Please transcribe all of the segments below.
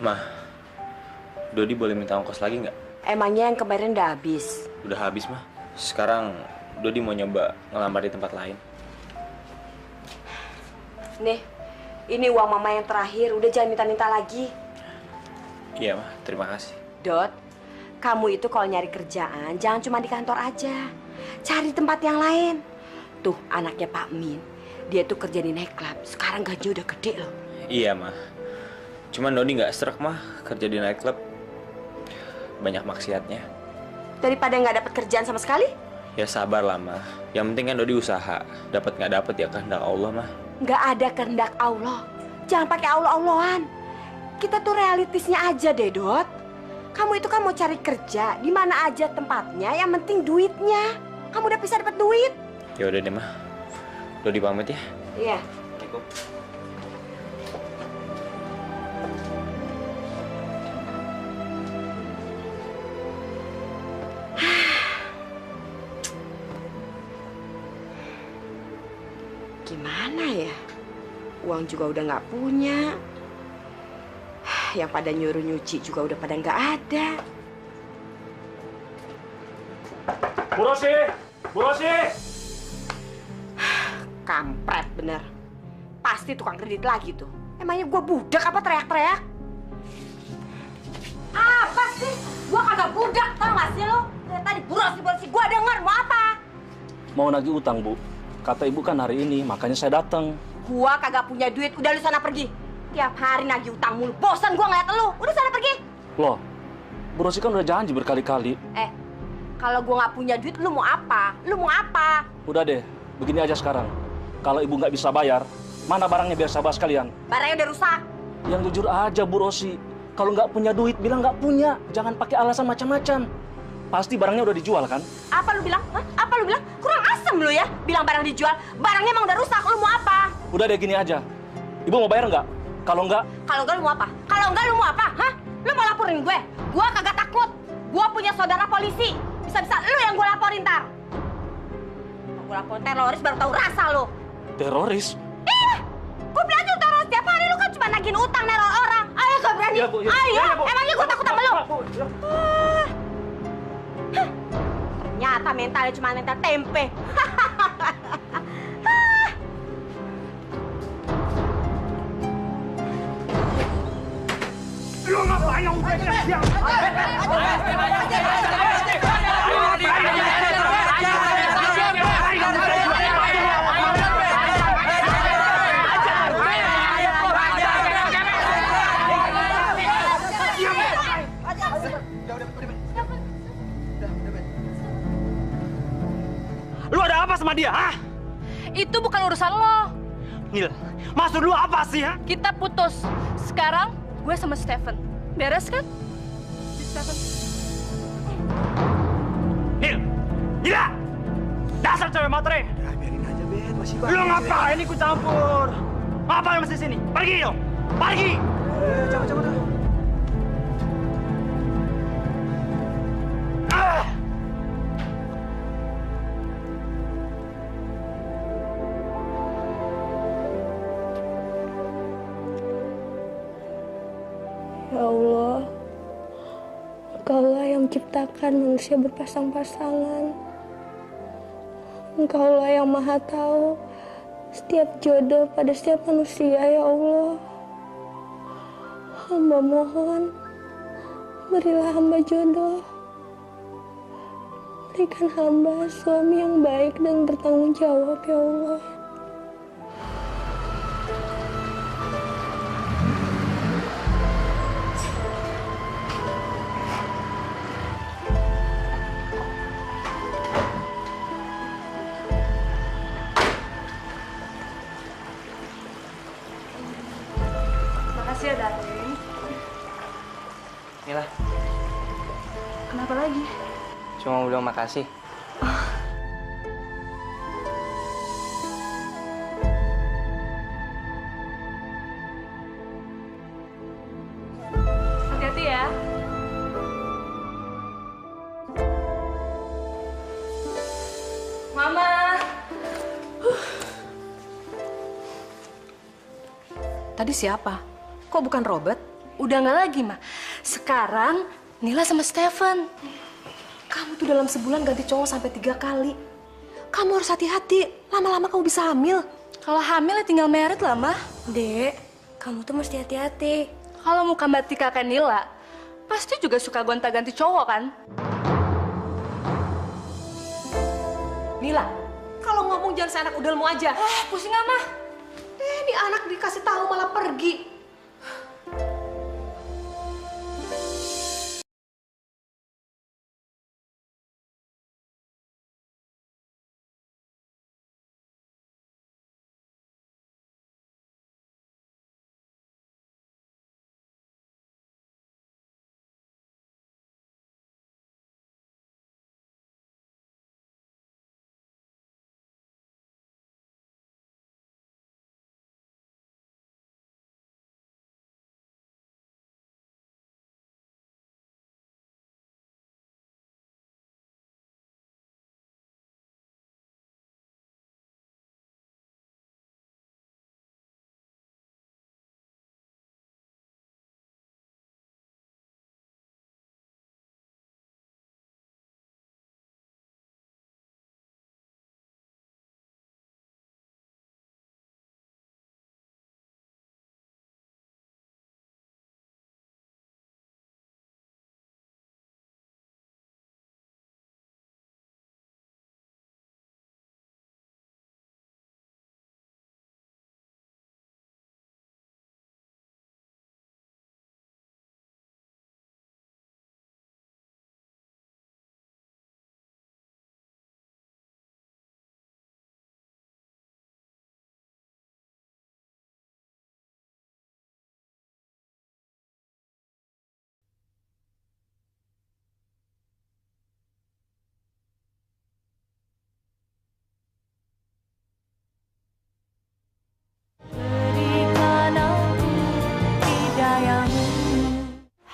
Mah, Dodi boleh minta ongkos lagi nggak? Emangnya yang kemarin udah habis? Udah habis, Mah. Sekarang Dodi mau nyoba ngelamar di tempat lain. Nih, ini uang mama yang terakhir. Udah jangan minta-minta lagi. Iya, Mah. Terima kasih. Dot, kamu itu kalau nyari kerjaan jangan cuma di kantor aja. Cari tempat yang lain. Tuh, anaknya Pak Min. Dia tuh kerja di nightclub. Sekarang gaji udah gede loh. Iya, Mah. Cuman Dodi nggak srek, Mah, kerja di nightclub. Banyak maksiatnya. Daripada nggak dapat kerjaan sama sekali? Ya sabar lah, Mah. Yang penting kan Dodi usaha. Dapat nggak dapat ya kehendak Allah, Mah. Nggak ada kehendak Allah. Jangan pakai Allah-Allahan. Kita tuh realistisnya aja deh, Dot. Kamu itu kan mau cari kerja di mana aja tempatnya, yang penting duitnya. Kamu udah bisa dapat duit. Ya udah deh, Mah. Dodi pamit ya. Iya. Assalamualaikum. Gimana ya? Uang juga udah nggak punya. Yang pada nyuruh nyuci juga udah pada nggak ada. Bu Rosi! Bu Rosi! Kampret bener. Pasti tukang kredit lagi tuh. Emangnya gua budak apa teriak-teriak? Apa sih? Gua kagak budak, tau gak sih lo? Dari tadi Bu Rosi gua denger mau apa? Mau nagih utang, Bu. Kata ibu kan hari ini, makanya saya datang. Gua kagak punya duit, udah lu sana pergi. Tiap hari nagih utang mulu. Bosan gua ngeliat lu. Udah sana pergi. Loh, Bu Rosi kan udah janji berkali-kali. Kalau gua nggak punya duit, lu mau apa? Lu mau apa? Udah deh, begini aja sekarang. Kalau ibu nggak bisa bayar, mana barangnya biar sabar sekalian? Barangnya udah rusak. Yang jujur aja, Bu Rosi. Kalau nggak punya duit, bilang nggak punya. Jangan pakai alasan macam-macam. Pasti barangnya udah dijual kan? Apa lu bilang? Hah? Apa lu bilang? Kurang asem lu ya. Bilang barang dijual. Barangnya emang udah rusak. Lu mau apa? Udah deh, gini aja. Ibu mau bayar nggak? Kalau nggak... Kalau enggak lu mau apa? Kalau enggak lu mau apa? Hah? Lu mau laporin gue? Gue kagak takut. Gue punya saudara polisi. Bisa-bisa lu yang gue laporin ntar. Kalau gue laporin teroris baru tahu rasa lu. Teroris? Iya. Gue bilang tuh teroris. Tiap hari lu kan cuma nagih utang neror orang. Ayo gak berani. Ya, Bu, ya. Ayo. Ya, ya, Bu. Emangnya gue takut sama lu? Bu, ya. Ternyata mentalnya cuma mental tempe. Lu ngapain yang udah siang? Lu ada apa sama dia, hah? Itu bukan urusan lo. Nil, maksud lu apa sih, ha? Kita putus. Sekarang gue sama Steven. Beres kan? Steven. Nil, gila! Dasar cewek matre! Ya, biarin aja, Ben. Masih banyak. Lu ngapain ikut campur? Ngapain masih sini? Pergi dong! Pergi! Cabut. Ah! Ya Allah, Engkaulah yang menciptakan manusia berpasang-pasangan. Engkaulah yang maha tahu setiap jodoh pada setiap manusia, ya Allah. Hamba mohon, berilah hamba jodoh. Berikan hamba suami yang baik dan bertanggung jawab, ya Allah. Makasih ya, darling. Mila, Kenapa lagi? cuma mau bilang makasih. Hati-hati ya. Mama. Tadi siapa? Kok bukan Robert? Udah nggak lagi, Ma. Sekarang Nila sama Steven. Kamu tuh dalam sebulan ganti cowok sampai 3 kali. Kamu harus hati-hati. Lama-lama kamu bisa hamil. Kalau hamil ya tinggal merit lah, Ma. Dek, kamu tuh mesti hati-hati. Kalau muka Mbak Tika kayak Nila, pasti juga suka gonta-ganti cowok kan? Nila, kalau ngomong jangan seenak udelmu aja. Pusing nggak, Ma? Ini anak dikasih tahu malah pergi.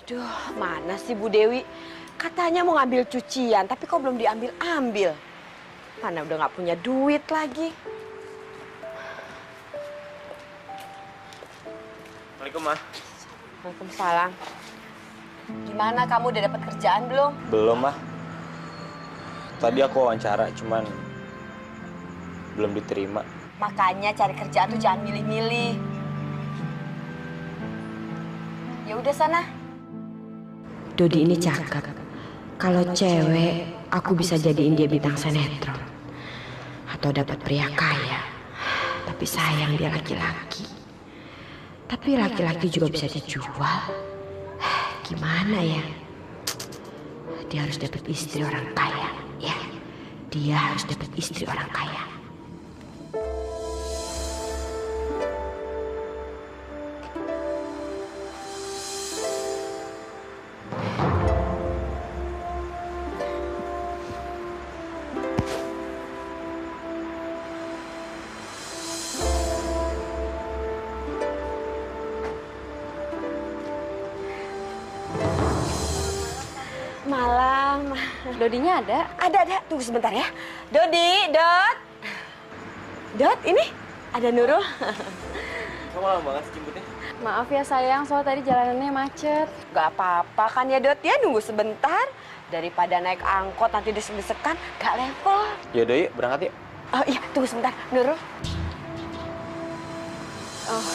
Aduh, mana sih Bu Dewi? Katanya mau ngambil cucian, tapi kok belum diambil-ambil. Mana udah nggak punya duit lagi. Assalamualaikum, Ma. Waalaikumsalam. Gimana, kamu udah dapat kerjaan belum? Belum, Ma. Tadi aku wawancara, cuman belum diterima. Makanya cari kerjaan tuh jangan milih-milih. Ya udah sana. Dodi ini cakep. Kalau cewek, aku bisa jadiin dia bintang sinetron. Atau dapat pria kaya. Tapi sayang dia laki-laki. Tapi laki-laki juga bisa dijual. Gimana ya? Dia harus dapat istri orang kaya, ya. Dia harus dapat istri orang kaya. Malam. Dodinya ada? Ada. Tunggu sebentar ya. Dodi, Dot. Dot, ini ada Nurul. Kamu lama banget sih jemputnya? Maaf ya sayang, soal tadi jalanannya macet. Gak apa-apa kan ya Dot ya, nunggu sebentar. Daripada naik angkot nanti desek-desekan, gak level. Yaudah yuk, berangkat yuk. Oh iya, tunggu sebentar. Nurul. Oh.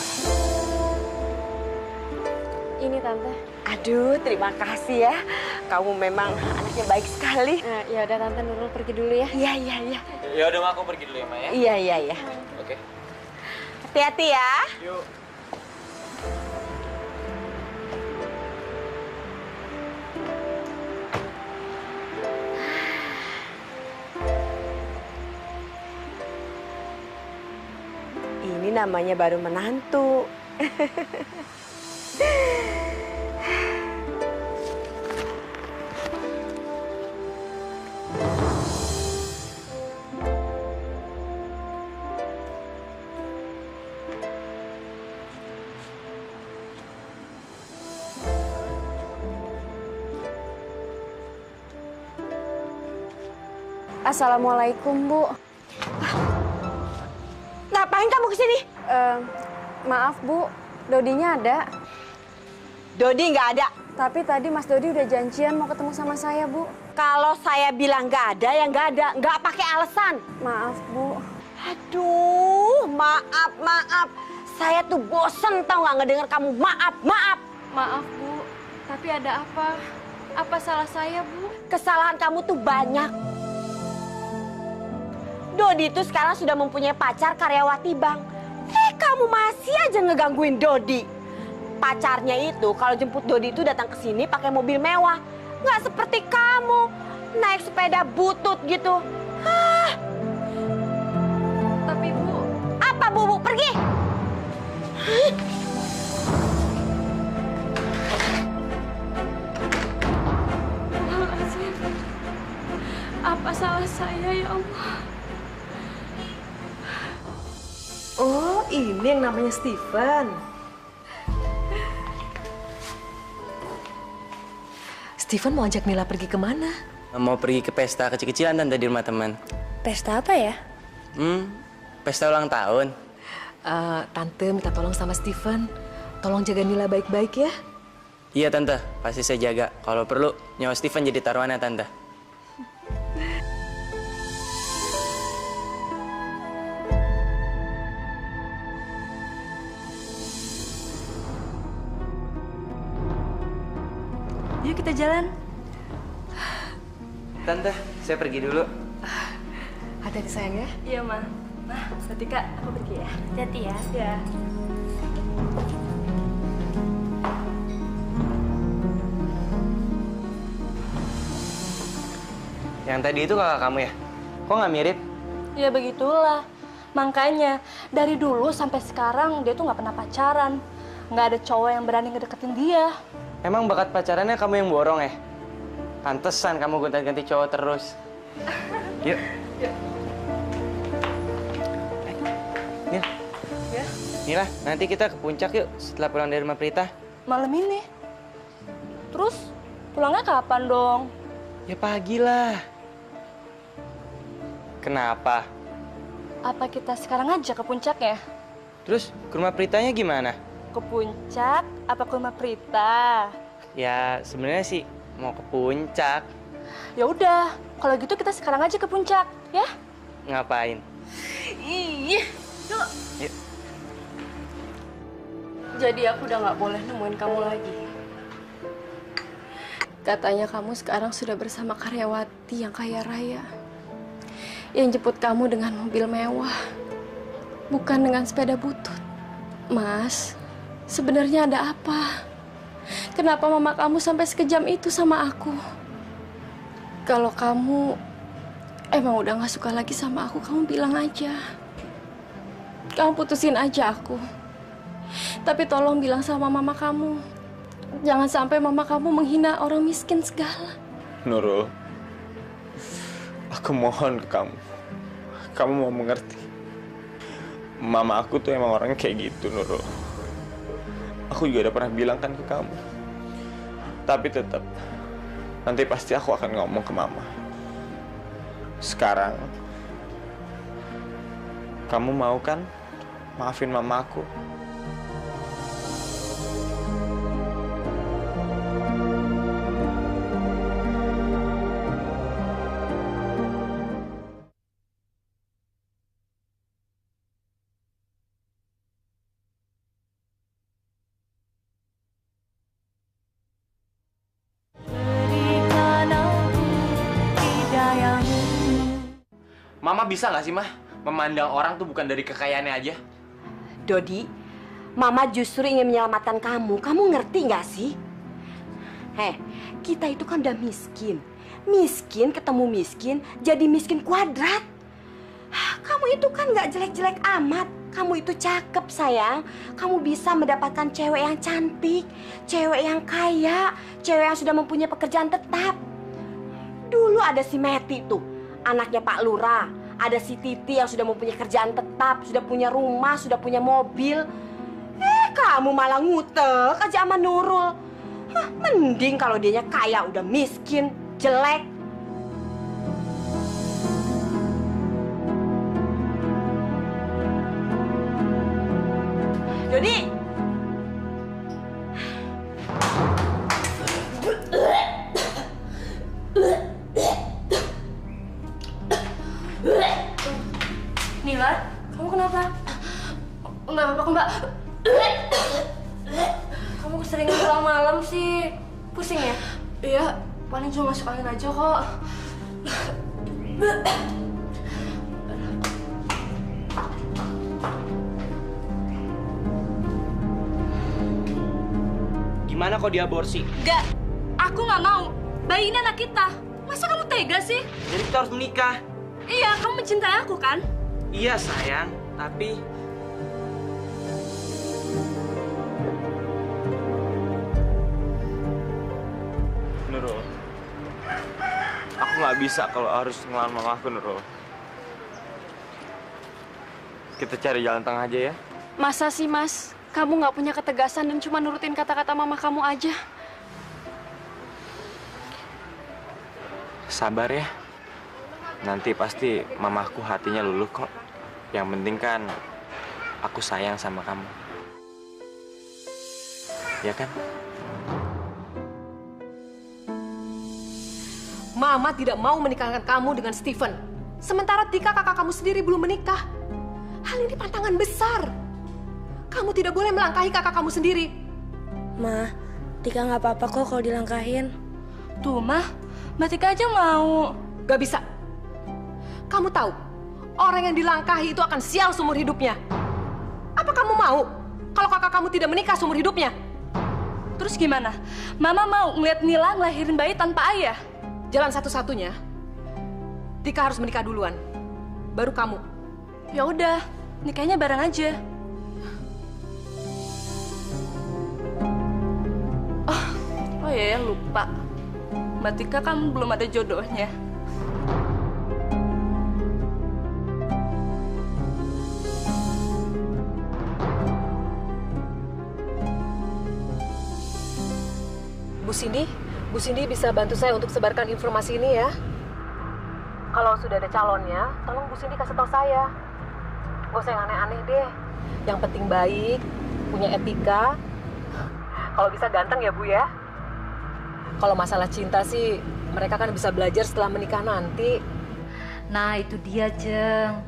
Ini tante. Aduh, terima kasih ya. Kamu memang anaknya baik sekali. Ya udah tante, Nurul pergi dulu ya. Iya. Ya udah, Ma, aku pergi dulu ya, Ma ya. Iya. Oke. Hati-hati ya. Yuk. Ini namanya baru menantu. Assalamualaikum, Bu. Ngapain kamu kesini? Maaf, Bu. Dodinya ada. Dodi nggak ada. Tapi tadi Mas Dodi udah janjian mau ketemu sama saya, Bu. Kalau saya bilang nggak ada, ya nggak ada. Nggak pakai alasan. Maaf, Bu. Aduh, maaf. Saya tuh bosen tau nggak ngedenger kamu maaf. Maaf, Bu. Tapi ada apa? Apa salah saya, Bu? Kesalahan kamu tuh banyak. Dodi itu sekarang sudah mempunyai pacar karyawati bank. Kamu masih aja ngegangguin Dodi. Pacarnya itu kalau jemput Dodi itu datang ke sini pakai mobil mewah. Nggak seperti kamu, naik sepeda butut gitu. Tapi, Bu... Apa, Bu? Pergi! Apa salah saya, ya Allah? Oh, ini yang namanya Steven. Steven mau ajak Nila pergi kemana? Mau pergi ke pesta kecil-kecilan tante di rumah teman. Pesta apa ya? Pesta ulang tahun. Tante minta tolong sama Steven. Tolong jaga Nila baik-baik ya. Iya tante, pasti saya jaga. Kalau perlu nyawa Steven jadi taruhannya tante. Yuk kita jalan. Tante, saya pergi dulu. Hati-hati sayang ya. Iya, Ma. Nah, berarti Kak, aku pergi ya. Hati-hati ya. Ya. Yang tadi itu kakak kamu ya? Kok nggak mirip? Ya begitulah. Makanya dari dulu sampai sekarang dia tuh nggak pernah pacaran. Nggak ada cowok yang berani ngedeketin dia. Emang bakat pacarannya kamu yang borong ya? Pantesan kamu gonta-ganti cowok terus. Yuk. Nil. Ya? Nila, nanti kita ke puncak yuk setelah pulang dari rumah Prita. Malam ini. Terus pulangnya kapan dong? Ya pagi lah. Kenapa? Apa kita sekarang aja ke puncak ya? Terus ke rumah Pritanya gimana? Ke puncak apa ke rumah Prita? Ya sebenarnya sih mau ke puncak. Ya udah, kalau gitu kita sekarang aja ke puncak, ya? Ngapain? Ih, yuk. Yuk. Jadi aku udah nggak boleh nemuin kamu lagi. Katanya kamu sekarang sudah bersama karyawati yang kaya raya. Yang jemput kamu dengan mobil mewah. Bukan dengan sepeda butut. Mas, sebenarnya ada apa? Kenapa mama kamu sampai sekejam itu sama aku? Kalau kamu emang udah gak suka lagi sama aku, kamu bilang aja. Kamu putusin aja aku. Tapi tolong bilang sama mama kamu. Jangan sampai mama kamu menghina orang miskin segala. Nurul, aku mohon ke kamu. Kamu mau mengerti. Mama aku tuh emang orangnya kayak gitu, Nurul. Aku juga udah pernah bilang kan ke kamu. Tapi tetap, nanti pasti aku akan ngomong ke mama. Sekarang, kamu mau kan maafin mama aku? Mama bisa nggak sih, Mah? Memandang orang tuh bukan dari kekayaannya aja. Dodi, Mama justru ingin menyelamatkan kamu. Kamu ngerti nggak sih? Kita itu kan udah miskin. Miskin ketemu miskin, jadi miskin kuadrat. Kamu itu kan nggak jelek-jelek amat. Kamu itu cakep, sayang. Kamu bisa mendapatkan cewek yang cantik, cewek yang kaya, cewek yang sudah mempunyai pekerjaan tetap. Dulu ada si Meti tuh, anaknya Pak Lurah. Ada si Titi yang sudah mempunyai kerjaan tetap, sudah punya rumah, sudah punya mobil. Kamu malah ngutek aja sama Nurul. Mending kalau dianya kaya udah miskin, jelek. Dodi! apa? Enggak apa-apa kok, Mbak. Kamu keseringan pulang malam sih. Pusing ya? Iya, paling cuma masuk angin aja kok. Gimana kok diaborsi? Enggak, aku nggak mau. Bayi ini anak kita. Masa kamu tega sih? Jadi kita harus menikah. Iya, kamu mencintai aku kan? Iya sayang, tapi Nurul, aku nggak bisa kalau harus ngelawan mama aku, Nurul. Kita cari jalan tengah aja ya. Masa sih, Mas? Kamu nggak punya ketegasan dan cuma nurutin kata-kata mama kamu aja? Sabar ya. Nanti pasti mamaku hatinya luluh kok. Yang penting kan aku sayang sama kamu. Ya kan? Mama tidak mau menikahkan kamu dengan Steven. Sementara Tika kakak kamu sendiri belum menikah. Hal ini pantangan besar. Kamu tidak boleh melangkahi kakak kamu sendiri. Ma, Tika nggak apa-apa kok kalau dilangkahin. Tuh, Ma, Mbak Tika aja mau. Gak bisa. Kamu tahu, orang yang dilangkahi itu akan sial seumur hidupnya. Apa kamu mau kalau kakak kamu tidak menikah seumur hidupnya? Terus gimana? Mama mau ngeliat Nila ngelahirin bayi tanpa ayah? Jalan satu-satunya, Tika harus menikah duluan. Baru kamu. Ya udah, nikahnya bareng aja. Oh iya, lupa. Mbak Tika kan belum ada jodohnya. Bu Cindy bisa bantu saya untuk sebarkan informasi ini ya. Kalau sudah ada calonnya, tolong Bu Cindy kasih tahu saya. Gak usah yang aneh-aneh deh. Yang penting baik, punya etika. Kalau bisa ganteng ya Bu ya. Kalau masalah cinta sih, mereka kan bisa belajar setelah menikah nanti. Nah itu dia, Jeng.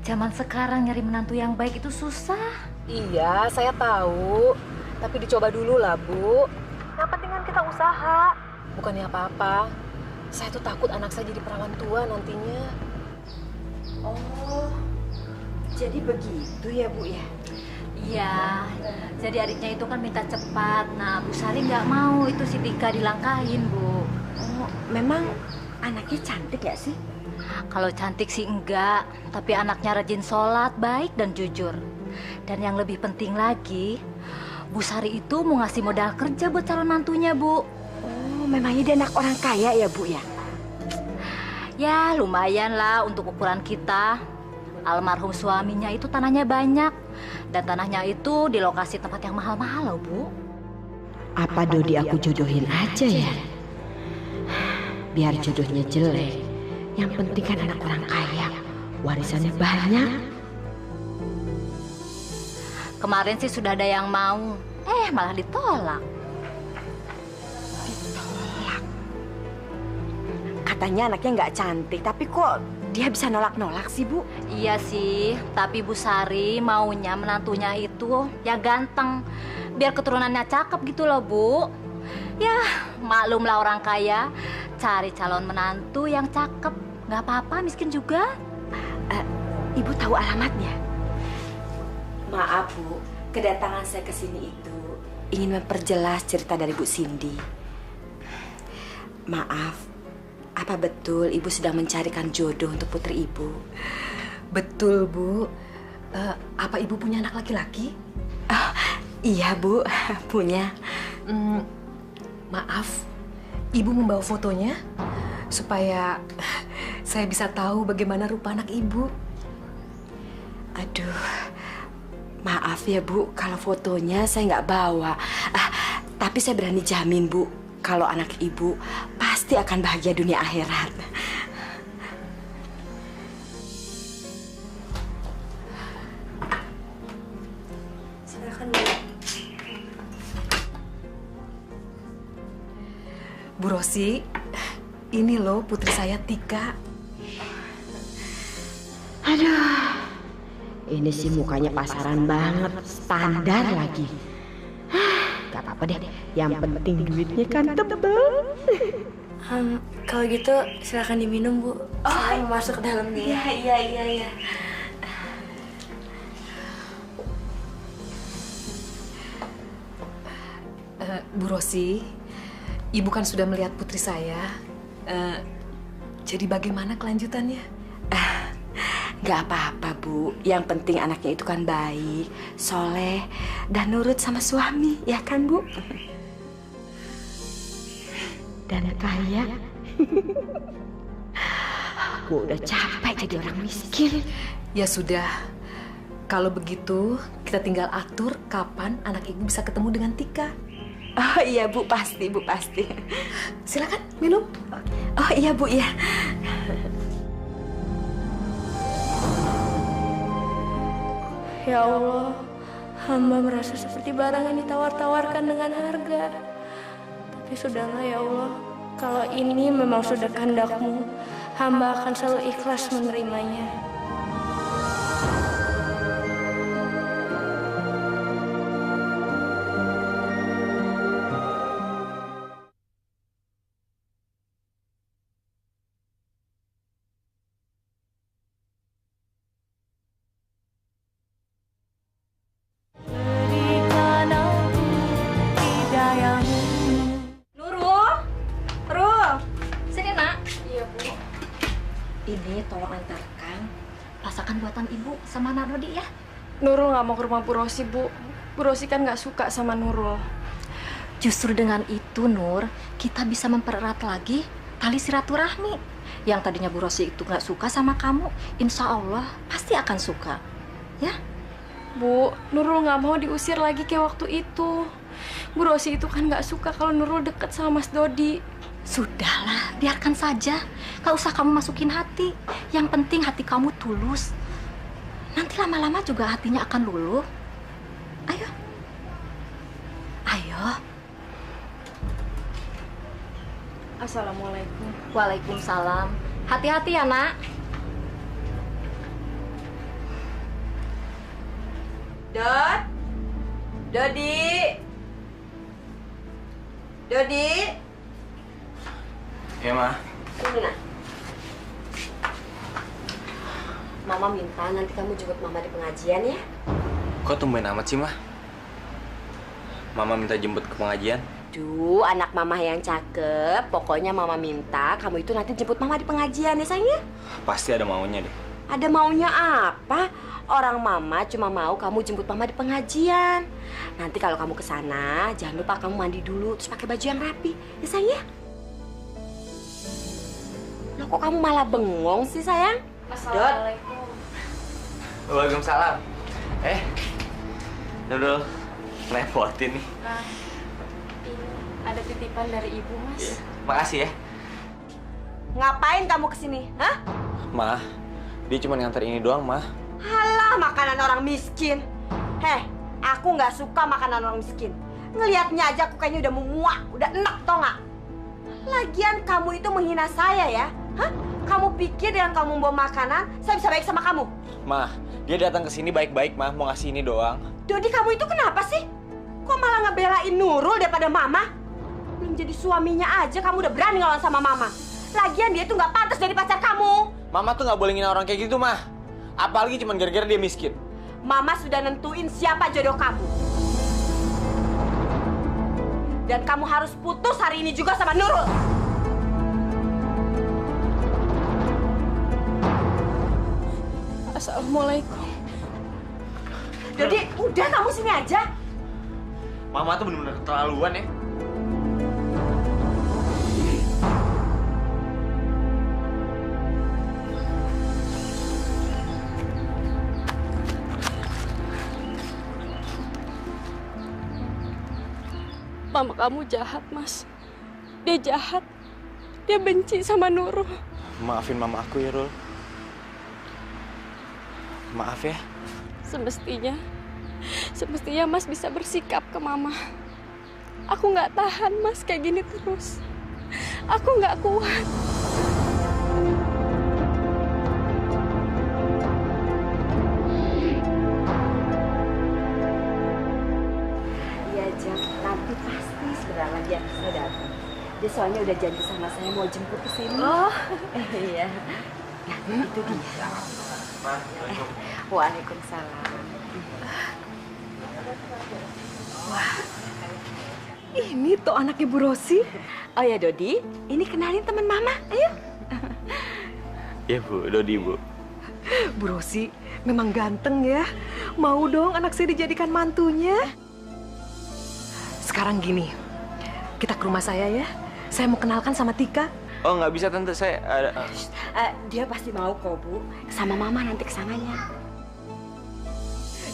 Zaman sekarang nyari menantu yang baik itu susah. Iya, saya tahu. Tapi dicoba dulu lah, Bu. Yang penting kan kita usaha. Bukannya apa-apa. Saya tuh takut anak saya jadi perawan tua nantinya. Oh, jadi begitu ya, Bu ya? Iya, jadi adiknya itu kan minta cepat. Nah, Bu Sari nggak mau itu si Tika dilangkahin, Bu. Oh, memang anaknya cantik ya sih? Kalau cantik sih enggak, tapi anaknya rajin sholat, baik dan jujur. Dan yang lebih penting lagi, Bu Sari itu mau ngasih modal kerja buat calon mantunya, Bu. Oh, memangnya dia anak orang kaya ya, Bu ya? Ya, lumayan lah untuk ukuran kita. Almarhum suaminya itu tanahnya banyak. Dan tanahnya itu di lokasi tempat yang mahal-mahal loh, Bu. Apa Dodi aku jodohin aja ya? Biar jodohnya jelek. Yang penting kan anak orang kaya. Warisannya banyak. Kemarin sih sudah ada yang mau. Malah ditolak. Ditolak? Katanya anaknya nggak cantik, tapi kok dia bisa nolak-nolak sih, Bu? Iya sih, tapi Bu Sari maunya menantunya itu yang ganteng. Biar keturunannya cakep gitu loh, Bu. Ya, maklumlah orang kaya. Cari calon menantu yang cakep. Nggak apa-apa, miskin juga. Ibu tahu alamatnya? Maaf, Bu. Kedatangan saya ke sini itu ingin memperjelas cerita dari Bu Cindy. Maaf, apa betul Ibu sedang mencarikan jodoh untuk putri Ibu? Betul, Bu. Apa Ibu punya anak laki-laki? Iya, Bu. Punya. Maaf, Ibu membawa fotonya supaya saya bisa tahu bagaimana rupa anak Ibu. Aduh, maaf ya, Bu, kalau fotonya saya nggak bawa. Tapi saya berani jamin, Bu, kalau anak Ibu pasti akan bahagia dunia akhirat. Silakan, Bu. Bu Rosi, ini loh putri saya Tika. Aduh, Ini sih mukanya pasaran banget, standar lagi. Gak apa-apa deh, yang penting duitnya kan tebel. Kalau gitu silakan diminum, Bu. Saya mau masuk ke dalam nih. Iya. Bu Rosi, Ibu kan sudah melihat putri saya. Jadi bagaimana kelanjutannya? Gak apa-apa, Bu. Yang penting anaknya itu kan baik, soleh, dan nurut sama suami, ya kan, Bu? Dan kaya. Aku udah capek jadi orang miskin. Ya sudah, kalau begitu kita tinggal atur kapan anak Ibu bisa ketemu dengan Tika. Oh iya, Bu, pasti, Bu, pasti. Silakan minum. Oh iya, Bu, ya. Ya Allah, hamba merasa seperti barang yang ditawar-tawarkan dengan harga. Tapi sudahlah ya Allah, kalau ini memang sudah kehendak-Mu, hamba akan selalu ikhlas menerimanya. Ini tolong antarkan masakan buatan Ibu sama Nak Dodi ya. Nurul nggak mau ke rumah Bu Rosi, Bu. Bu Rosi kan nggak suka sama Nurul. Justru dengan itu, Nur, kita bisa mempererat lagi tali silaturahmi. Yang tadinya Bu Rosi itu nggak suka sama kamu, insya Allah pasti akan suka. Ya? Bu, Nurul nggak mau diusir lagi kayak waktu itu. Bu Rosi itu kan nggak suka kalau Nurul deket sama Mas Dodi. Sudahlah, biarkan saja. Gak usah kamu masukin hati. Yang penting hati kamu tulus. Nanti lama-lama juga hatinya akan luluh. Ayo. Ayo. Assalamualaikum. Waalaikumsalam. Hati-hati ya, Nak. Dot? Dodi? Dodi? Ya, Ma. Sini, Nak. Mama minta nanti kamu jemput Mama di pengajian ya. Kok tumben amat sih, Ma? Mama minta jemput ke pengajian? Duh, anak Mama yang cakep. Pokoknya Mama minta kamu itu nanti jemput Mama di pengajian ya, sayang ya? Pasti ada maunya deh. Ada maunya apa? Orang Mama cuma mau kamu jemput Mama di pengajian. Nanti kalau kamu ke sana, jangan lupa kamu mandi dulu terus pakai baju yang rapi. Ya, sayang ya? Loh, kok kamu malah bengong sih, sayang? Assalamualaikum. Waalaikumsalam. Nurul, repotin nih. Nah, ini ada titipan dari Ibu, Mas. Makasih ya. Ngapain kamu kesini? Hah? Ma, dia cuma nganter ini doang, Ma. Halah, makanan orang miskin. Heh, aku nggak suka makanan orang miskin. Ngelihatnya aja aku kayaknya udah muak, udah enak, tau nggak? Lagian kamu itu menghina saya ya? Hah? Kamu pikir dengan kamu membawa makanan, saya bisa baik sama kamu? Ma, dia datang ke sini baik-baik, Ma. Mau ngasih ini doang. Dodi, kamu itu kenapa sih? Kok malah ngebelain Nurul daripada Mama? Belum jadi suaminya aja kamu udah berani ngelawan sama Mama. Lagian dia tuh nggak pantas jadi pacar kamu. Mama tuh nggak boleh ngina orang kayak gitu, Ma. Apalagi cuma gara-gara dia miskin. Mama sudah nentuin siapa jodoh kamu. Dan kamu harus putus hari ini juga sama Nurul. Assalamualaikum. Dodi, udah kamu sini aja. Mama tuh bener-bener keterlaluan ya. Mama kamu jahat, Mas. Dia jahat. Dia benci sama Nurul. Maafin mama aku ya, Rul. Maaf ya. Semestinya Mas bisa bersikap ke Mama. Aku nggak tahan, Mas, kayak gini terus. Aku nggak kuat. Nanti pasti sebentar lagi anak saya datang. Dia soalnya udah janji sama saya mau jemput ke sini. Oh. Iya. Nah, itu dia. Waalaikumsalam. Wah, ini tuh anaknya Bu Rosi. Oh ya Dodi, ini kenalin teman Mama. Ayo. Ya Bu, Dodi Bu. Bu Rosi memang ganteng ya. Mau dong anak saya dijadikan mantunya. Sekarang gini, kita ke rumah saya ya. Saya mau kenalkan sama Tika. Oh nggak bisa tante, saya ada. Dia pasti mau kok Bu. Sama Mama nanti kesananya.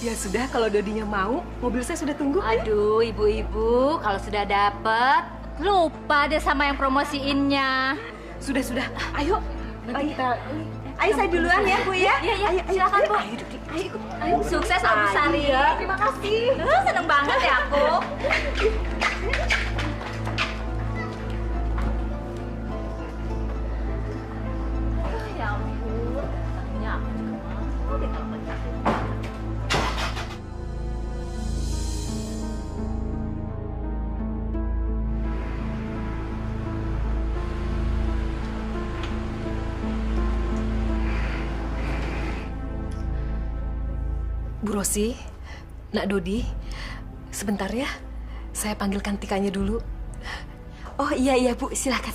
Ya sudah, kalau Dodinya mau, mobil saya sudah tunggu. Aduh, ibu-ibu, kalau sudah dapet, lupa deh sama yang promosiinnya. Sudah. Ayo, nanti kita... Ayo saya duluan ya Bu ya. Iya, silakan Bu. Ayo Dodi, ayo ikut. Ayo, sukses Bu Sari. Terima kasih. Seneng banget ya aku. Ya ampun, datangnya aku juga mau deh kalau banyak. Bu Rosi, Nak Dodi, sebentar ya. Saya panggilkan Tikanya dulu. Oh iya Bu, silakan.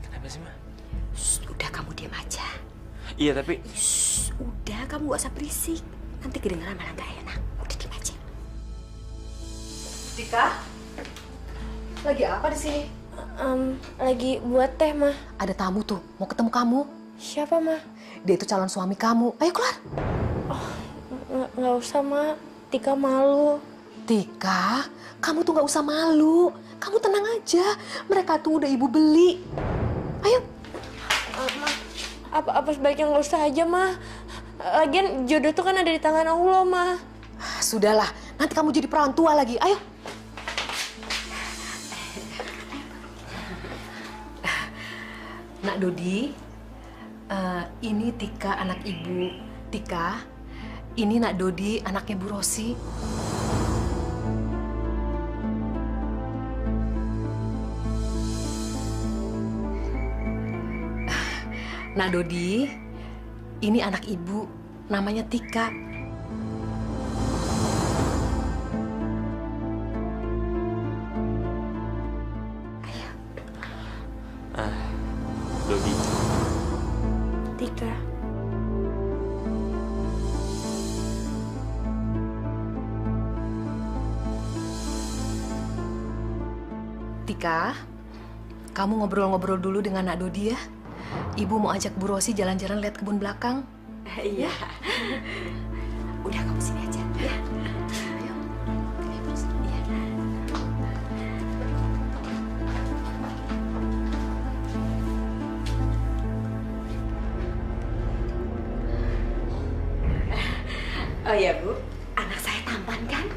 Kenapa sih Ma? Udah kamu diam aja. Iya tapi. Udah kamu gak usah berisik. Nanti kedengeran malah gak enak. Udah diam aja. Tika, lagi apa di sini? Lagi buat teh, Mah. Ada tamu tuh, mau ketemu kamu. Siapa, Mah? Dia itu calon suami kamu. Ayo keluar. Nggak usah, Mah. Tika malu. Tika, kamu tuh nggak usah malu. Kamu tenang aja. Mereka tuh udah ibu beli. Ayo. Mah, apa sebaiknya nggak usah aja, Mah. Lagian jodoh tuh kan ada di tangan Allah, Mah. Sudahlah, nanti kamu jadi perawan tua lagi. Ayo. Nak Dodi, ini Tika anak ibu. Tika, ini Nak Dodi anaknya Bu Rosi. Nak Dodi, ini anak ibu, namanya Tika. Dodi. Tika. Tika, kamu ngobrol-ngobrol dulu dengan Nak Dodi ya. Ibu mau ajak Bu Rosi jalan-jalan lihat kebun belakang. Iya. Udah kamu sini aja ya. Ayo. Iya. Oh ya Bu, anak saya tampan kan?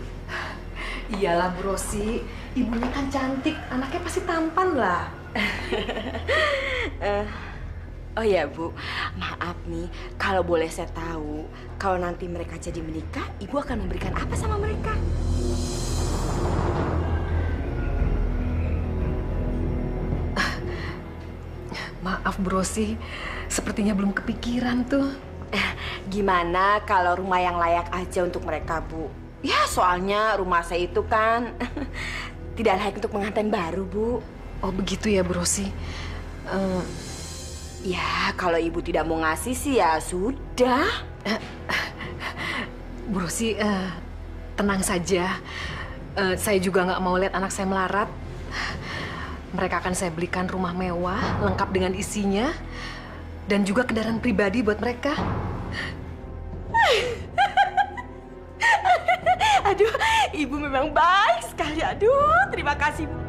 Iyalah Bu Rosi, ibunya kan cantik, anaknya pasti tampan lah. Oh ya Bu, maaf nih, kalau boleh saya tahu, kalau nanti mereka jadi menikah, Ibu akan memberikan apa sama mereka? Maaf Bu Rosi, sepertinya belum kepikiran tuh. Gimana kalau rumah yang layak aja untuk mereka, Bu? Ya, soalnya rumah saya itu kan tidak layak untuk pengantin baru, Bu. Oh begitu ya Bu Rosi. Ya, kalau Ibu tidak mau ngasih sih ya sudah. Bu Rosi, tenang saja. Saya juga nggak mau lihat anak saya melarat. Mereka akan saya belikan rumah mewah, lengkap dengan isinya, dan juga kendaraan pribadi buat mereka. Aduh, Ibu memang baik sekali. Aduh, terima kasih, Bu.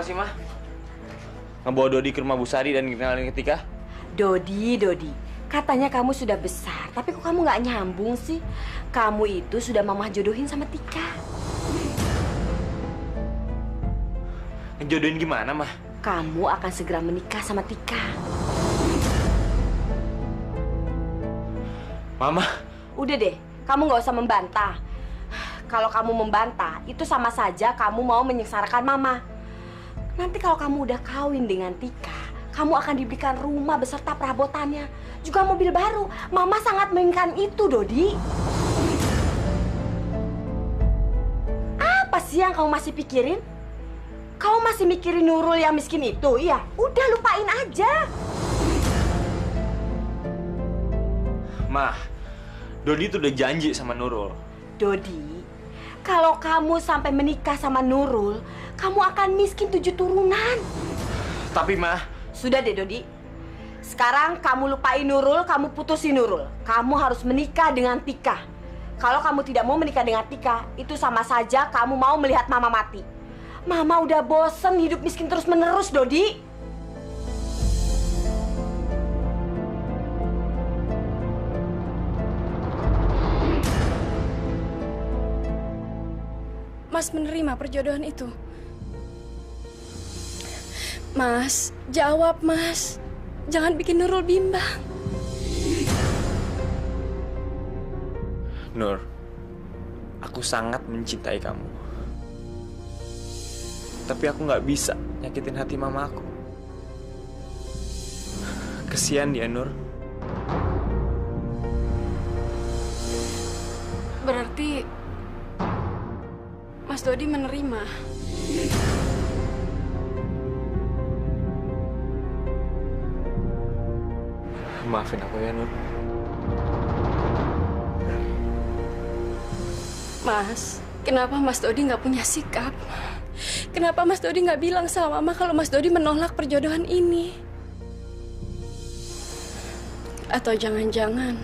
sih, Mah? Ngebawa Dodi ke rumah Bu Sari dan kenalin ke Tika? Dodi, katanya kamu sudah besar, tapi kok kamu nggak nyambung sih? Kamu itu sudah mama jodohin sama Tika. Ngejodohin gimana, Mah? Kamu akan segera menikah sama Tika. Mama. Udah deh, kamu nggak usah membantah. Kalau kamu membantah, itu sama saja kamu mau menyengsarakan Mama. Nanti kalau kamu udah kawin dengan Tika, kamu akan diberikan rumah beserta perabotannya, juga mobil baru. Mama sangat menginginkan itu, Dodi. Apa sih yang kamu masih pikirin? Kamu masih mikirin Nurul yang miskin itu? Iya, udah lupain aja. Mah, Dodi tuh udah janji sama Nurul. Dodi, kalau kamu sampai menikah sama Nurul, kamu akan miskin 7 turunan. Tapi, Mah... Sudah deh, Dodi. Sekarang kamu lupain Nurul, kamu putusin Nurul. Kamu harus menikah dengan Tika. Kalau kamu tidak mau menikah dengan Tika, itu sama saja kamu mau melihat Mama mati. Mama udah bosen hidup miskin terus-menerus, Dodi. Mas menerima perjodohan itu? Mas, jawab Mas. Jangan bikin Nurul bimbang. Nur, aku sangat mencintai kamu. Tapi aku nggak bisa nyakitin hati mama aku. Kesian dia, Nur. Berarti Mas Dodi menerima. Maafin aku ya, Nur. Mas, kenapa Mas Dodi nggak punya sikap? Kenapa Mas Dodi nggak bilang sama Mama kalau Mas Dodi menolak perjodohan ini? Atau jangan-jangan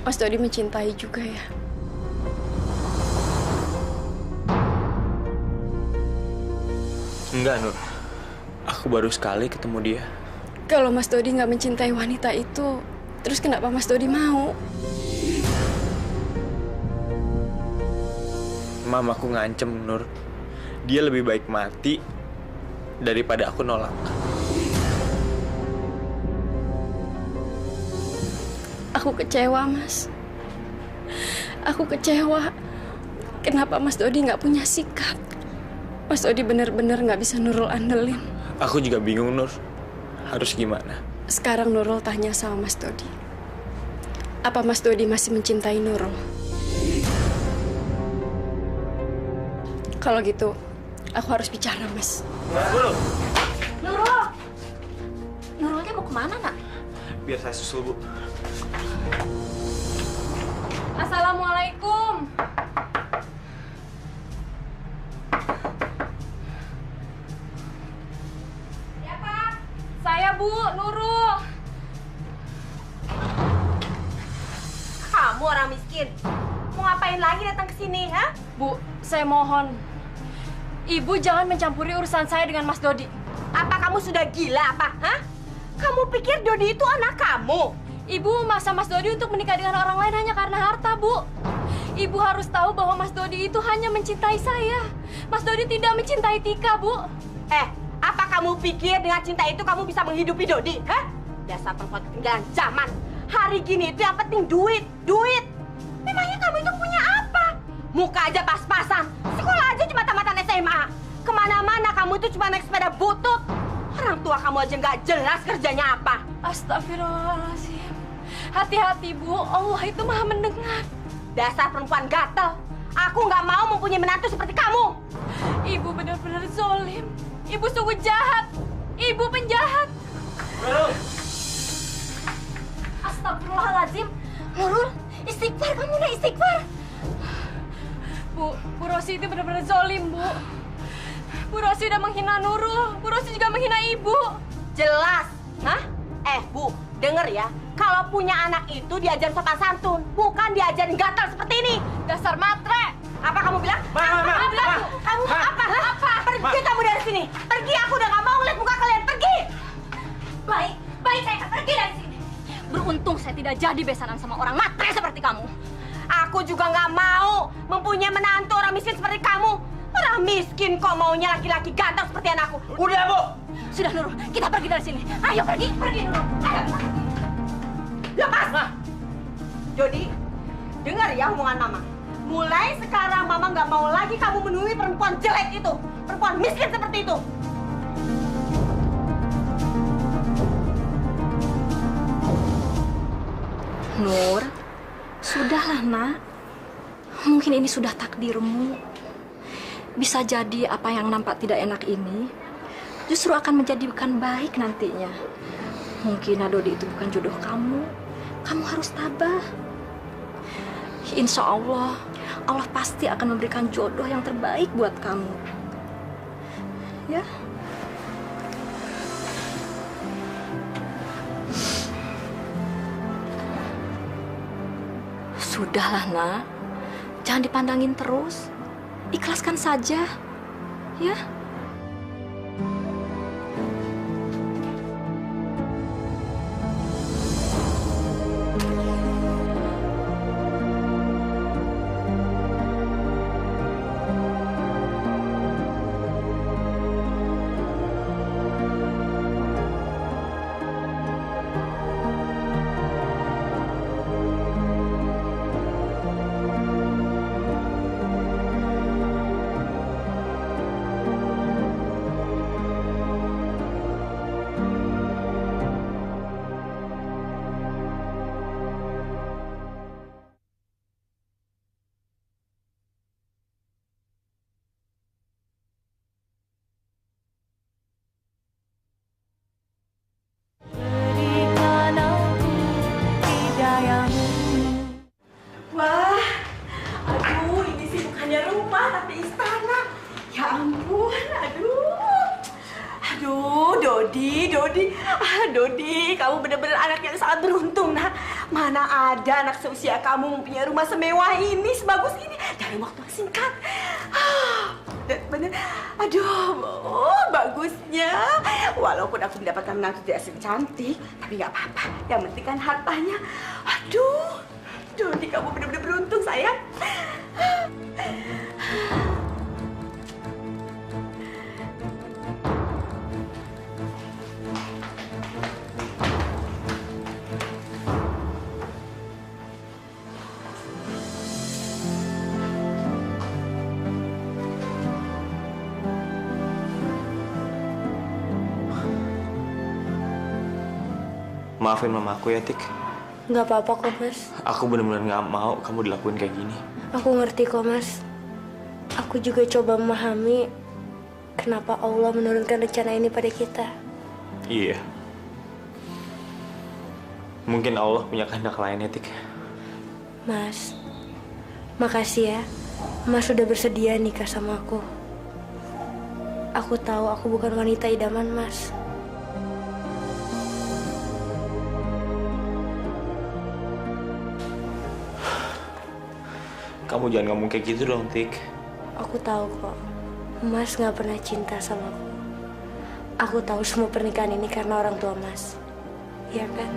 Mas Dodi mencintai juga ya? Enggak, Nur. Aku baru sekali ketemu dia. Kalau Mas Dodi nggak mencintai wanita itu, terus kenapa Mas Dodi mau? Mamaku ngancem, Nur. Dia lebih baik mati daripada aku nolak. Aku kecewa, Mas. Aku kecewa. Kenapa Mas Dodi nggak punya sikap? Mas Dodi benar-benar nggak bisa Nurul andelin. Aku juga bingung, Nur. Harus gimana? Sekarang Nurul tanya sama Mas Dodi. Apa Mas Dodi masih mencintai Nurul? Kalau gitu, aku harus bicara, Mas. Nurul! Nurulnya mau kemana, nak? Biar saya susul, Bu. Assalamualaikum. Siapa? Saya, Bu, Nurul. Kamu orang miskin. Mau ngapain lagi datang ke sini, ha? Bu, saya mohon. Ibu jangan mencampuri urusan saya dengan Mas Dodi. Apa kamu sudah gila apa, ha? Kamu pikir Dodi itu anak kamu? Ibu memaksa Mas Dodi untuk menikah dengan orang lain hanya karena harta, Bu. Ibu harus tahu bahwa Mas Dodi itu hanya mencintai saya. Mas Dodi tidak mencintai Tika, Bu. Apa kamu pikir dengan cinta itu kamu bisa menghidupi Dodi, ha? Dasar perempuan ketinggalan zaman. Hari gini itu yang penting duit, duit. Memangnya kamu itu punya apa? Muka aja pas-pasan. Sekolah aja cuma tamatan SMA. Kemana-mana kamu itu cuma naik sepeda butut. Orang tua kamu aja nggak jelas kerjanya apa. Astagfirullahaladzim. Hati-hati, Bu. Allah itu maha mendengar. Dasar perempuan gatel. Aku nggak mau mempunyai menantu seperti kamu. Ibu benar-benar zolim. Ibu sungguh jahat. Ibu penjahat. Astagfirullahaladzim. Nurul, istighfar kamu, nak, istighfar. Bu Rosi itu benar-benar zolim, Bu. Bu Rosi udah menghina Nurul. Bu Rosi juga menghina Ibu. Jelas. Hah? Bu, denger ya. Kalau punya anak itu diajarin sopan santun, bukan diajarin gatal seperti ini. Dasar matre. Apa kamu bilang? Apa bilang? Kamu apa? Pergi kamu dari sini. Pergi, aku udah gak mau lihat muka kalian. Pergi. Baik, saya akan pergi dari sini. Beruntung saya tidak jadi besanan sama orang matre seperti kamu. Aku juga nggak mau mempunyai menantu orang miskin seperti kamu. Orang miskin kok maunya laki-laki ganteng seperti anakku. Udah, Bu. Sudah, Nurul, kita pergi dari sini. Ayo pergi Nurul. Ayo. Lepas! Jody, dengar ya omongan Mama. Mulai sekarang Mama nggak mau lagi kamu menemui perempuan jelek itu. Perempuan miskin seperti itu. Nur, sudahlah nak. Mungkin ini sudah takdirmu. Bisa jadi apa yang nampak tidak enak ini justru akan menjadikan baik nantinya. Mungkin Dodi itu bukan jodoh kamu. Kamu harus tabah. Insya Allah, Allah pasti akan memberikan jodoh yang terbaik buat kamu. Ya. Sudahlah, nak. Jangan dipandangin terus. Ikhlaskan saja. Ya. Wah, aduh, ini sih bukannya rumah tapi istana. Ya ampun, aduh, Dodi, Dodi, kamu benar-benar anak yang sangat beruntung, nak. Mana ada anak seusia kamu mempunyai rumah semewah ini, sebagus ini dalam waktu yang singkat. Bener, aduh, bagusnya. Walaupun aku mendapatkan menantu tidak secantik, tapi nggak apa-apa. Yang penting kan hartanya. Aduh. Dodi, kamu benar-benar beruntung, sayang. Maafin mama aku ya, Tik. Nggak apa-apa kok, Mas. Aku benar-benar nggak mau kamu dilakuin kayak gini. Aku ngerti kok, Mas. Aku juga coba memahami kenapa Allah menurunkan rencana ini pada kita. Iya. Mungkin Allah punya kehendak lain ya, Tik. Mas, makasih ya. Mas sudah bersedia nikah sama aku. Aku tahu aku bukan wanita idaman Mas. Kamu jangan ngomong kayak gitu dong, Tik. Aku tahu kok, Mas nggak pernah cinta sama aku. Aku tahu semua pernikahan ini karena orang tua Mas. Iya kan?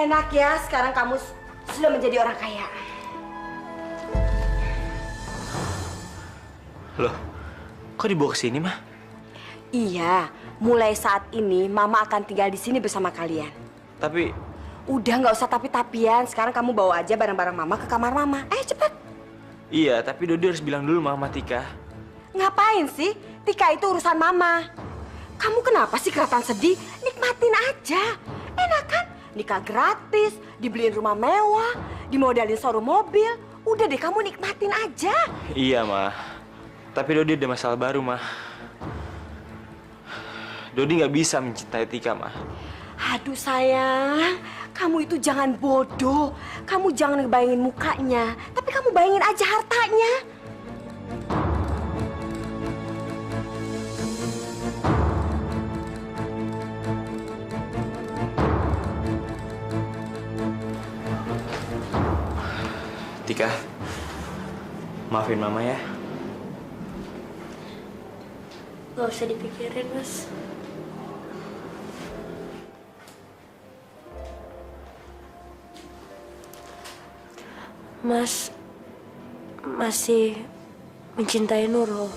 Enak ya, sekarang kamu sudah menjadi orang kaya. Loh, kok dibawa ke sini, Mah? Iya, mulai saat ini Mama akan tinggal di sini bersama kalian. Tapi Udah nggak usah tapi-tapian, sekarang kamu bawa aja barang-barang Mama ke kamar Mama. Cepet. iya, tapi Dodi harus bilang dulu sama Tika. Ngapain sih? Tika itu urusan Mama. Kamu kenapa sih kelihatan sedih? Nikmatin aja. Enak kan? Nikah gratis, dibeliin rumah mewah, dimodalin showroom mobil. Udah deh, kamu nikmatin aja. Iya, Mah. Tapi Dodi ada masalah baru, Mah. Dodi nggak bisa mencintai Tika, Mah. Aduh sayang, kamu itu jangan bodoh. Kamu jangan ngebayangin mukanya, tapi kamu bayangin aja hartanya. Tika, maafin Mama ya. Gak usah dipikirin, Mas. Mas masih mencintai Nurul.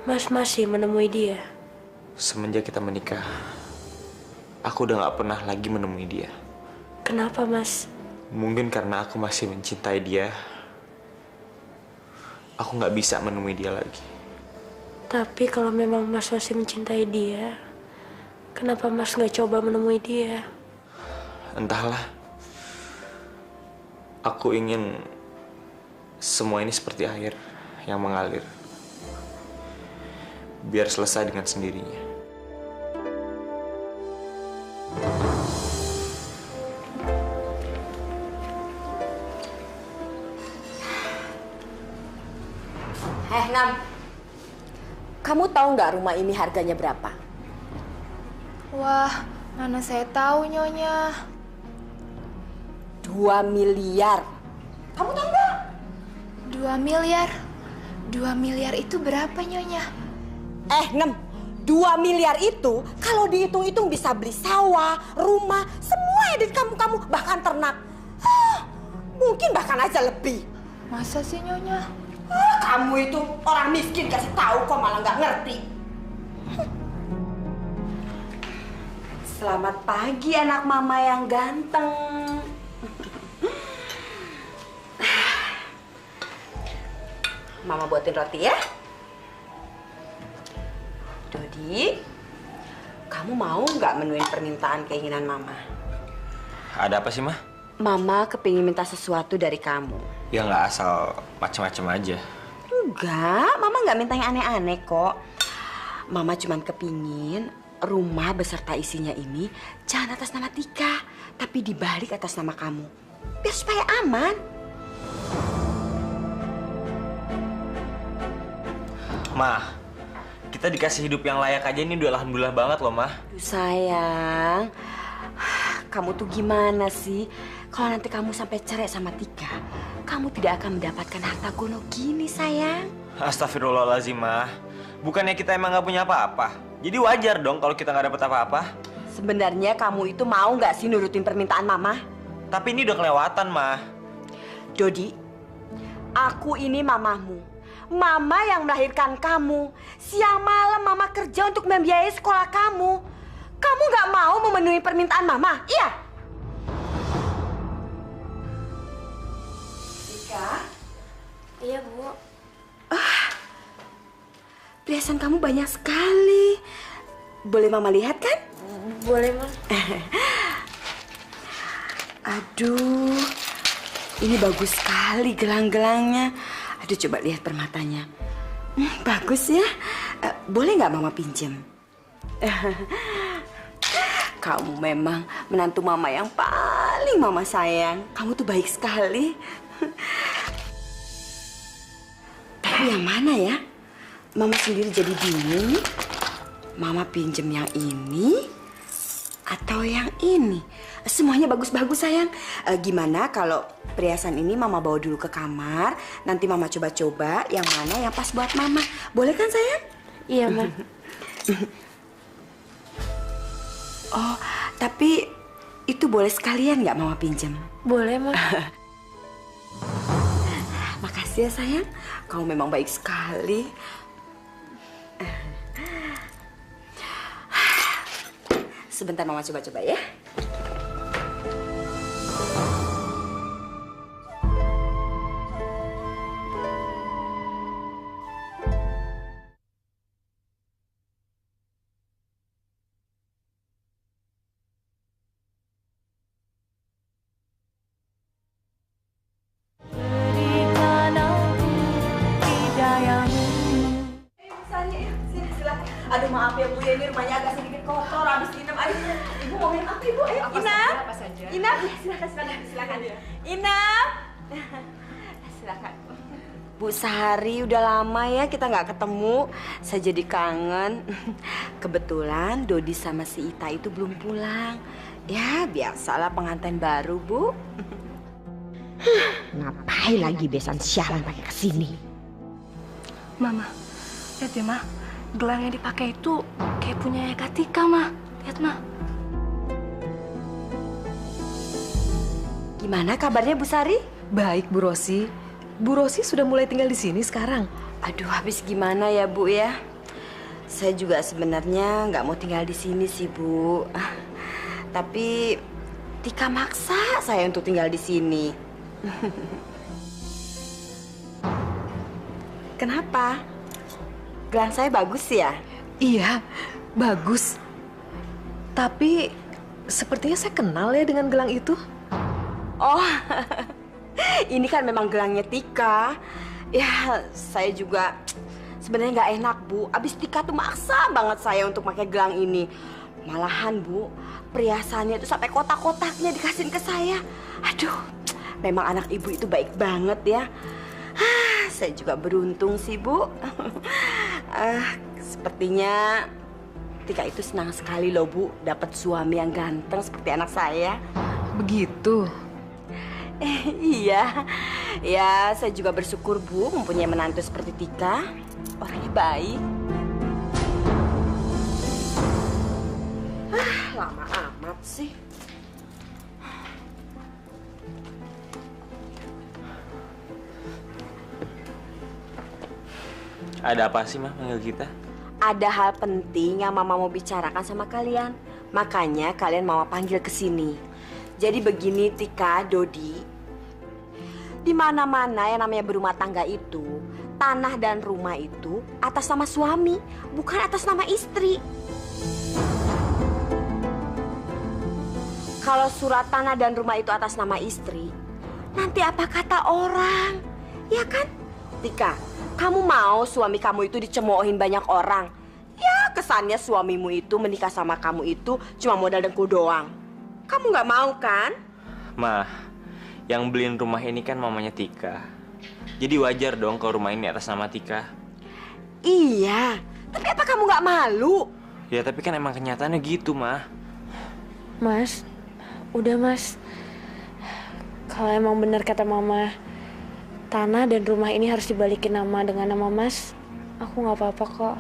Mas masih menemui dia. Semenjak kita menikah, aku udah nggak pernah lagi menemui dia. Kenapa, Mas? Mungkin karena aku masih mencintai dia, aku nggak bisa menemui dia lagi. Tapi kalau memang Mas masih mencintai dia, kenapa Mas nggak coba menemui dia? Entahlah, aku ingin semua ini seperti air yang mengalir, biar selesai dengan sendirinya. Nam, kamu tahu nggak rumah ini harganya berapa? Wah, mana saya tahu, Nyonya. 2 miliar. Kamu tahu nggak? 2 miliar? 2 miliar itu berapa, Nyonya? Nem, 2 miliar itu kalau dihitung-hitung bisa beli sawah, rumah, semua yang di kamu-kamu, bahkan ternak. Mungkin bahkan aja lebih. Masa sih, Nyonya? Kamu itu orang miskin, kasih tahu kok malah nggak ngerti. Selamat pagi anak mama yang ganteng. Mama buatin roti ya. Dodi, kamu mau nggak menuhin permintaan keinginan mama? Ada apa sih, Mah? Mama kepingin minta sesuatu dari kamu. Ya nggak asal macam-macam aja. Enggak, mama nggak minta yang aneh-aneh kok. Mama cuman kepingin rumah beserta isinya ini jangan atas nama Tika, tapi dibalik atas nama kamu. Biar supaya aman. Mah, kita dikasih hidup yang layak aja ini udah alhamdulillah banget loh, Mah. Duh, sayang, kamu tuh gimana sih? Kalau nanti kamu sampai cerai sama Tika, kamu tidak akan mendapatkan harta gono gini, sayang. Astagfirullahaladzim, Mah. Bukannya kita emang nggak punya apa-apa. Jadi wajar dong kalau kita nggak dapat apa-apa. Sebenarnya kamu itu mau nggak sih nurutin permintaan mama? Tapi ini udah kelewatan, Mah. Dodi, aku ini mamahmu. Mama yang melahirkan kamu. Siang malam mama kerja untuk membiayai sekolah kamu. Kamu nggak mau memenuhi permintaan mama, iya? Tika? Iya, Bu. Perhiasan kamu banyak sekali. Boleh mama lihat kan? Boleh, Ma. Aduh, ini bagus sekali gelang-gelangnya. Aduh, coba lihat permatanya. Bagus ya. Boleh nggak mama pinjem? Kamu memang menantu mama yang paling mama sayang. Kamu tuh baik sekali. Tapi yang mana ya? Mama sendiri jadi bingung nih. Mama pinjem yang ini atau yang ini? Semuanya bagus-bagus, sayang. Gimana kalau perhiasan ini mama bawa dulu ke kamar, nanti mama coba-coba yang mana yang pas buat mama. Boleh kan, sayang? Iya, Ma. Oh, Tapi itu boleh sekalian nggak Mama pinjem? Boleh, Ma. Makasih ya sayang, kamu memang baik sekali. Sebentar Mama coba-coba ya. Aduh maaf ya Bu, ya ini rumahnya agak sedikit kotor, habis Inap. Ibu mau minum apa Ibu? Ayo Inap. Apa saja? Inap, silakan. Inap. Silakan. Bu Sari, udah lama ya kita nggak ketemu. Saya jadi kangen. Kebetulan Dodi sama si Ita itu belum pulang. Ya biasalah pengantin baru Bu. Ngapain lagi besan sialan pakai kesini? Mama, lihat ya, Ma. Gelang yang dipakai itu kayak punya Kak Tika, Ma. Lihat, Ma. Gimana kabarnya Bu Sari? Baik, Bu Rosi. Bu Rosi sudah mulai tinggal di sini sekarang. Aduh, habis gimana ya Bu ya? Saya juga sebenarnya nggak mau tinggal di sini sih Bu. Tapi Tika maksa saya untuk tinggal di sini. Kenapa? Gelang saya bagus ya? Iya, bagus. Tapi sepertinya saya kenal ya dengan gelang itu. Oh, ini kan memang gelangnya Tika. Ya, saya juga sebenarnya nggak enak Bu. Abis Tika tuh maksa banget saya untuk pakai gelang ini. Malahan Bu, perhiasannya itu sampai kotak-kotaknya dikasihin ke saya. Aduh, memang anak ibu itu baik banget ya. Saya juga beruntung sih Bu. Sepertinya Tika itu senang sekali loh Bu, dapat suami yang ganteng seperti anak saya. Begitu. Iya, ya saya juga bersyukur Bu mempunyai menantu seperti Tika. Orangnya baik. Lama amat sih. Ada apa sih, Mah, panggil kita? Ada hal penting yang Mama mau bicarakan sama kalian. Makanya kalian Mama panggil ke sini. Jadi begini Tika, Dodi. Di mana-mana yang namanya berumah tangga itu, tanah dan rumah itu atas nama suami, bukan atas nama istri. Kalau surat tanah dan rumah itu atas nama istri, nanti apa kata orang? Ya kan? Tika, kamu mau suami kamu itu dicemoohin banyak orang? Ya kesannya suamimu itu menikah sama kamu itu cuma modal dengkul doang. Kamu nggak mau kan? Mah, yang beliin rumah ini kan mamanya Tika. Jadi wajar dong kalau rumah ini atas nama Tika. Iya, tapi apa kamu nggak malu? Ya tapi kan emang kenyataannya gitu, Mah. Mas, udah Mas. Kalau emang benar kata Mama, tanah dan rumah ini harus dibalikin nama dengan nama Mas, aku nggak apa-apa kok.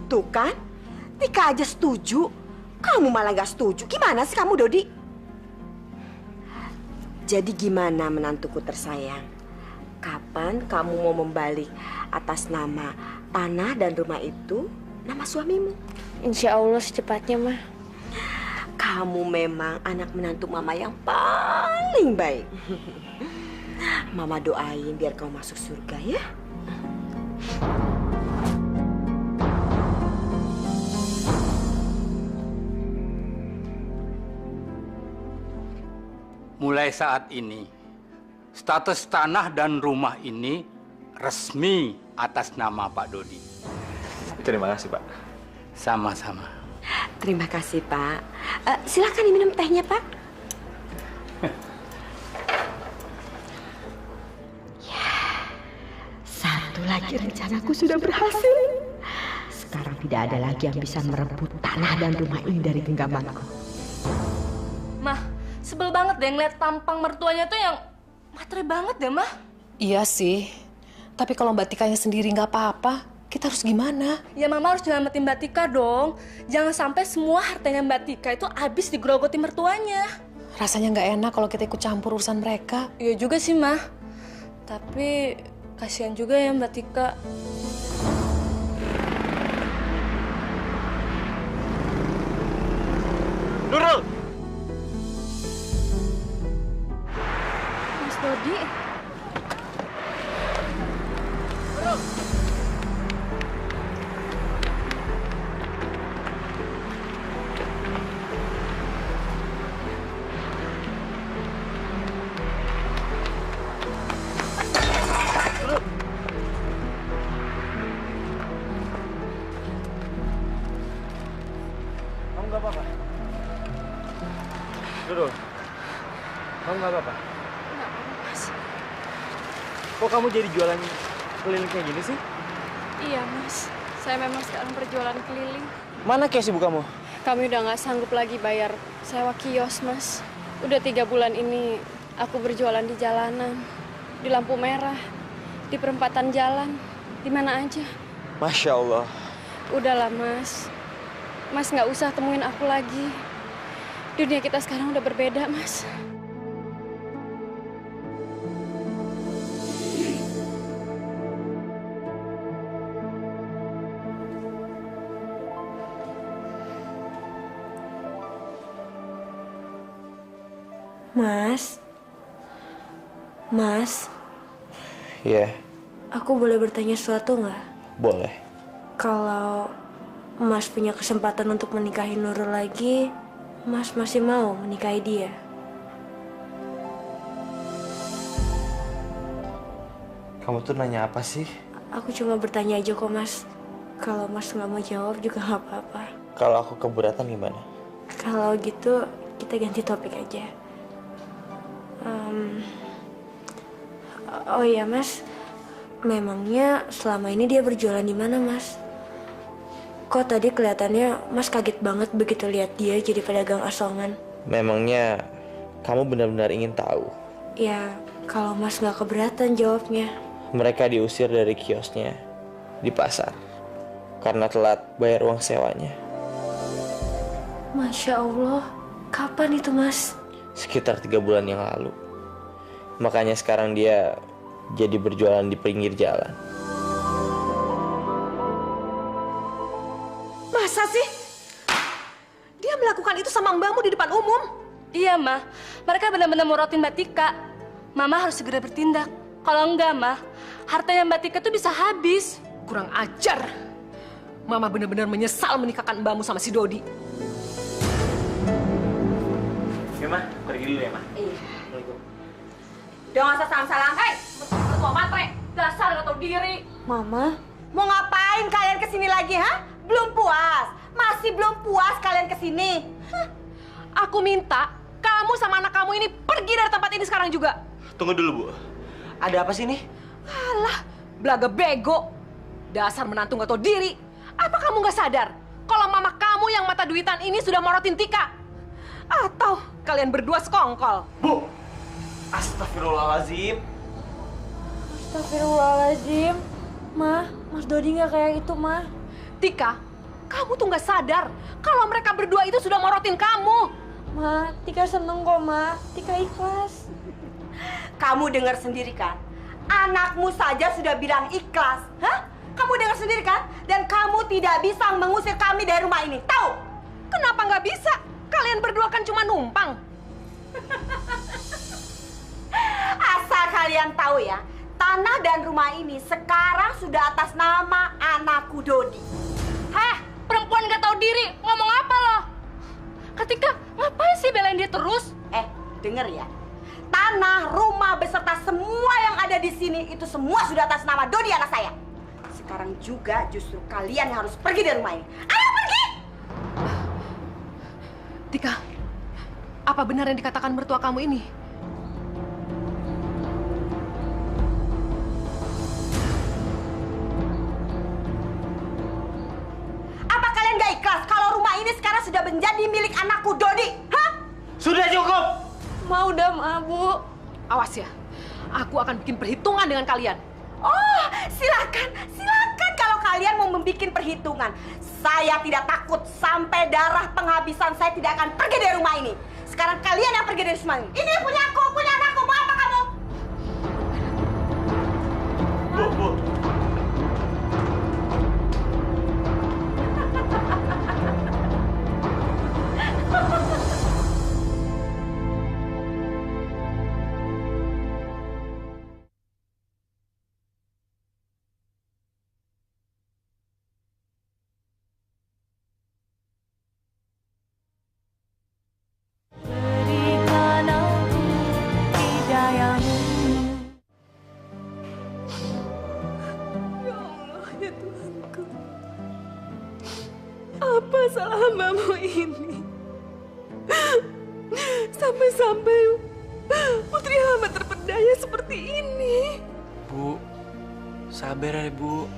Tuh kan, Tika aja setuju. Kamu malah nggak setuju. Gimana sih kamu, Dodi? Jadi gimana menantuku tersayang? Kapan kamu mau membalik atas nama tanah dan rumah itu nama suamimu? Insya Allah secepatnya, Mah. Kamu memang anak menantu Mama yang paling baik. Mama doain biar kamu masuk surga ya. Mulai saat ini, status tanah dan rumah ini resmi atas nama Pak Dodi. Terima kasih, Pak. Sama-sama. Terima kasih, Pak. Silakan diminum tehnya, Pak. Ya, satu lagi rencanaku sudah berhasil. Sekarang tidak ada lagi yang bisa merebut tanah dan rumah ini dari genggamanku. Mah, sebel banget deh ngeliat tampang mertuanya tuh yang matre banget deh, Mah. Iya sih. Tapi kalau Mbak Tikanya sendiri nggak apa-apa, Kita harus gimana? Ya Mama harus nyelamatin Mbak Tika dong. Jangan sampai semua hartanya Mbak Tika itu habis digerogoti mertuanya. Rasanya nggak enak kalau kita ikut campur urusan mereka. Iya juga sih, Mah. Tapi kasihan juga ya Mbak Tika. Nurul! Mas Dodi. Kamu nggak apa-apa? Nurul, kamu nggak apa-apa? Nggak apa-apa, Mas. Kok kamu jadi jualan keliling kayak gini sih? Iya, Mas. Saya memang sekarang berjualan keliling. Mana kios ibu kamu? Kami udah nggak sanggup lagi bayar sewa kios, Mas. Udah 3 bulan ini aku berjualan di jalanan, di lampu merah, di perempatan jalan, di mana aja. Masya Allah. Udahlah, Mas. Mas nggak usah temuin aku lagi. Dunia kita sekarang udah berbeda, Mas. Mas, Iya, aku boleh bertanya sesuatu nggak? boleh. Kalau Mas punya kesempatan untuk menikahi Nurul lagi, Mas masih mau menikahi dia? Kamu tuh nanya apa sih? Aku cuma bertanya aja kok, Mas. Kalau Mas nggak mau jawab juga nggak apa-apa. Kalau aku keberatan gimana? Kalau gitu, kita ganti topik aja. Oh iya, Mas. Memangnya selama ini dia berjualan di mana, Mas? Kok tadi kelihatannya Mas kaget banget begitu lihat dia jadi pedagang asongan? Memangnya kamu benar-benar ingin tahu? Ya, kalau Mas nggak keberatan jawabnya. Mereka diusir dari kiosnya di pasar karena telat bayar uang sewanya. Masya Allah, kapan itu, Mas? Sekitar 3 bulan yang lalu. Makanya sekarang dia jadi berjualan di pinggir jalan. Masa sih? Dia melakukan itu sama mbakmu di depan umum? Iya, Mah. Mereka benar-benar morotin Mbak Tika. Mama harus segera bertindak. Kalau enggak, Mah, hartanya Mbak Tika tuh bisa habis. Kurang ajar. Mama benar-benar menyesal menikahkan mbakmu sama si Dodi. Ya, Ma, pergi dulu ya, Ma. Iya. Udah nggak usah salam-salam. Hei, Ketua matre, dasar nggak tahu diri. Mama, mau ngapain kalian kesini lagi, ha? Belum puas? Masih belum puas kalian kesini? Aku minta kamu sama anak kamu ini pergi dari tempat ini sekarang juga. Tunggu dulu, Bu. Ada apa sih nih? Alah, belaga bego. Dasar menantu nggak tahu diri. Apa kamu nggak sadar kalau mama kamu yang mata duitan ini sudah morotin Tika? Atau kalian berdua sekongkol? Bu! Astagfirullahaladzim. Astagfirullahaladzim. Ma, Mas Dodi nggak kayak itu, Ma. Tika, kamu tuh nggak sadar kalau mereka berdua itu sudah morotin kamu. Ma, Tika seneng kok, Ma. Tika ikhlas. Kamu dengar sendiri kan? Anakmu saja sudah bilang ikhlas. Hah? Kamu dengar sendiri kan? Dan kamu tidak bisa mengusir kami dari rumah ini. Tahu? Kenapa nggak bisa? Kalian berdua kan cuma numpang. Asal kalian tahu ya, tanah dan rumah ini sekarang sudah atas nama anakku Dodi. Hah? Perempuan nggak tahu diri. Ngomong apa lo? Ketika ngapain sih belain dia terus? Denger ya. Tanah, rumah beserta semua yang ada di sini itu semua sudah atas nama Dodi anak saya. Sekarang juga justru kalian yang harus pergi dari rumah ini. Ayo pergi! Tika, apa benar yang dikatakan mertua kamu ini? Apa kalian gak ikhlas kalau rumah ini sekarang sudah menjadi milik anakku Dodi? Hah? Sudah cukup! Mau udah, Ma, Bu. Awas ya, aku akan bikin perhitungan dengan kalian. Oh, silakan, silakan kalau kalian mau membuat perhitungan. Saya tidak takut sampai darah penghabisan, saya tidak akan pergi dari rumah ini. Sekarang kalian yang pergi dari rumah ini. Ini punya aku, punya anakku. Mau apa kamu? Bu. Apa salah hambamu ini? Sampai-sampai putri hamba terpedaya seperti ini. Bu, sabar ya Bu.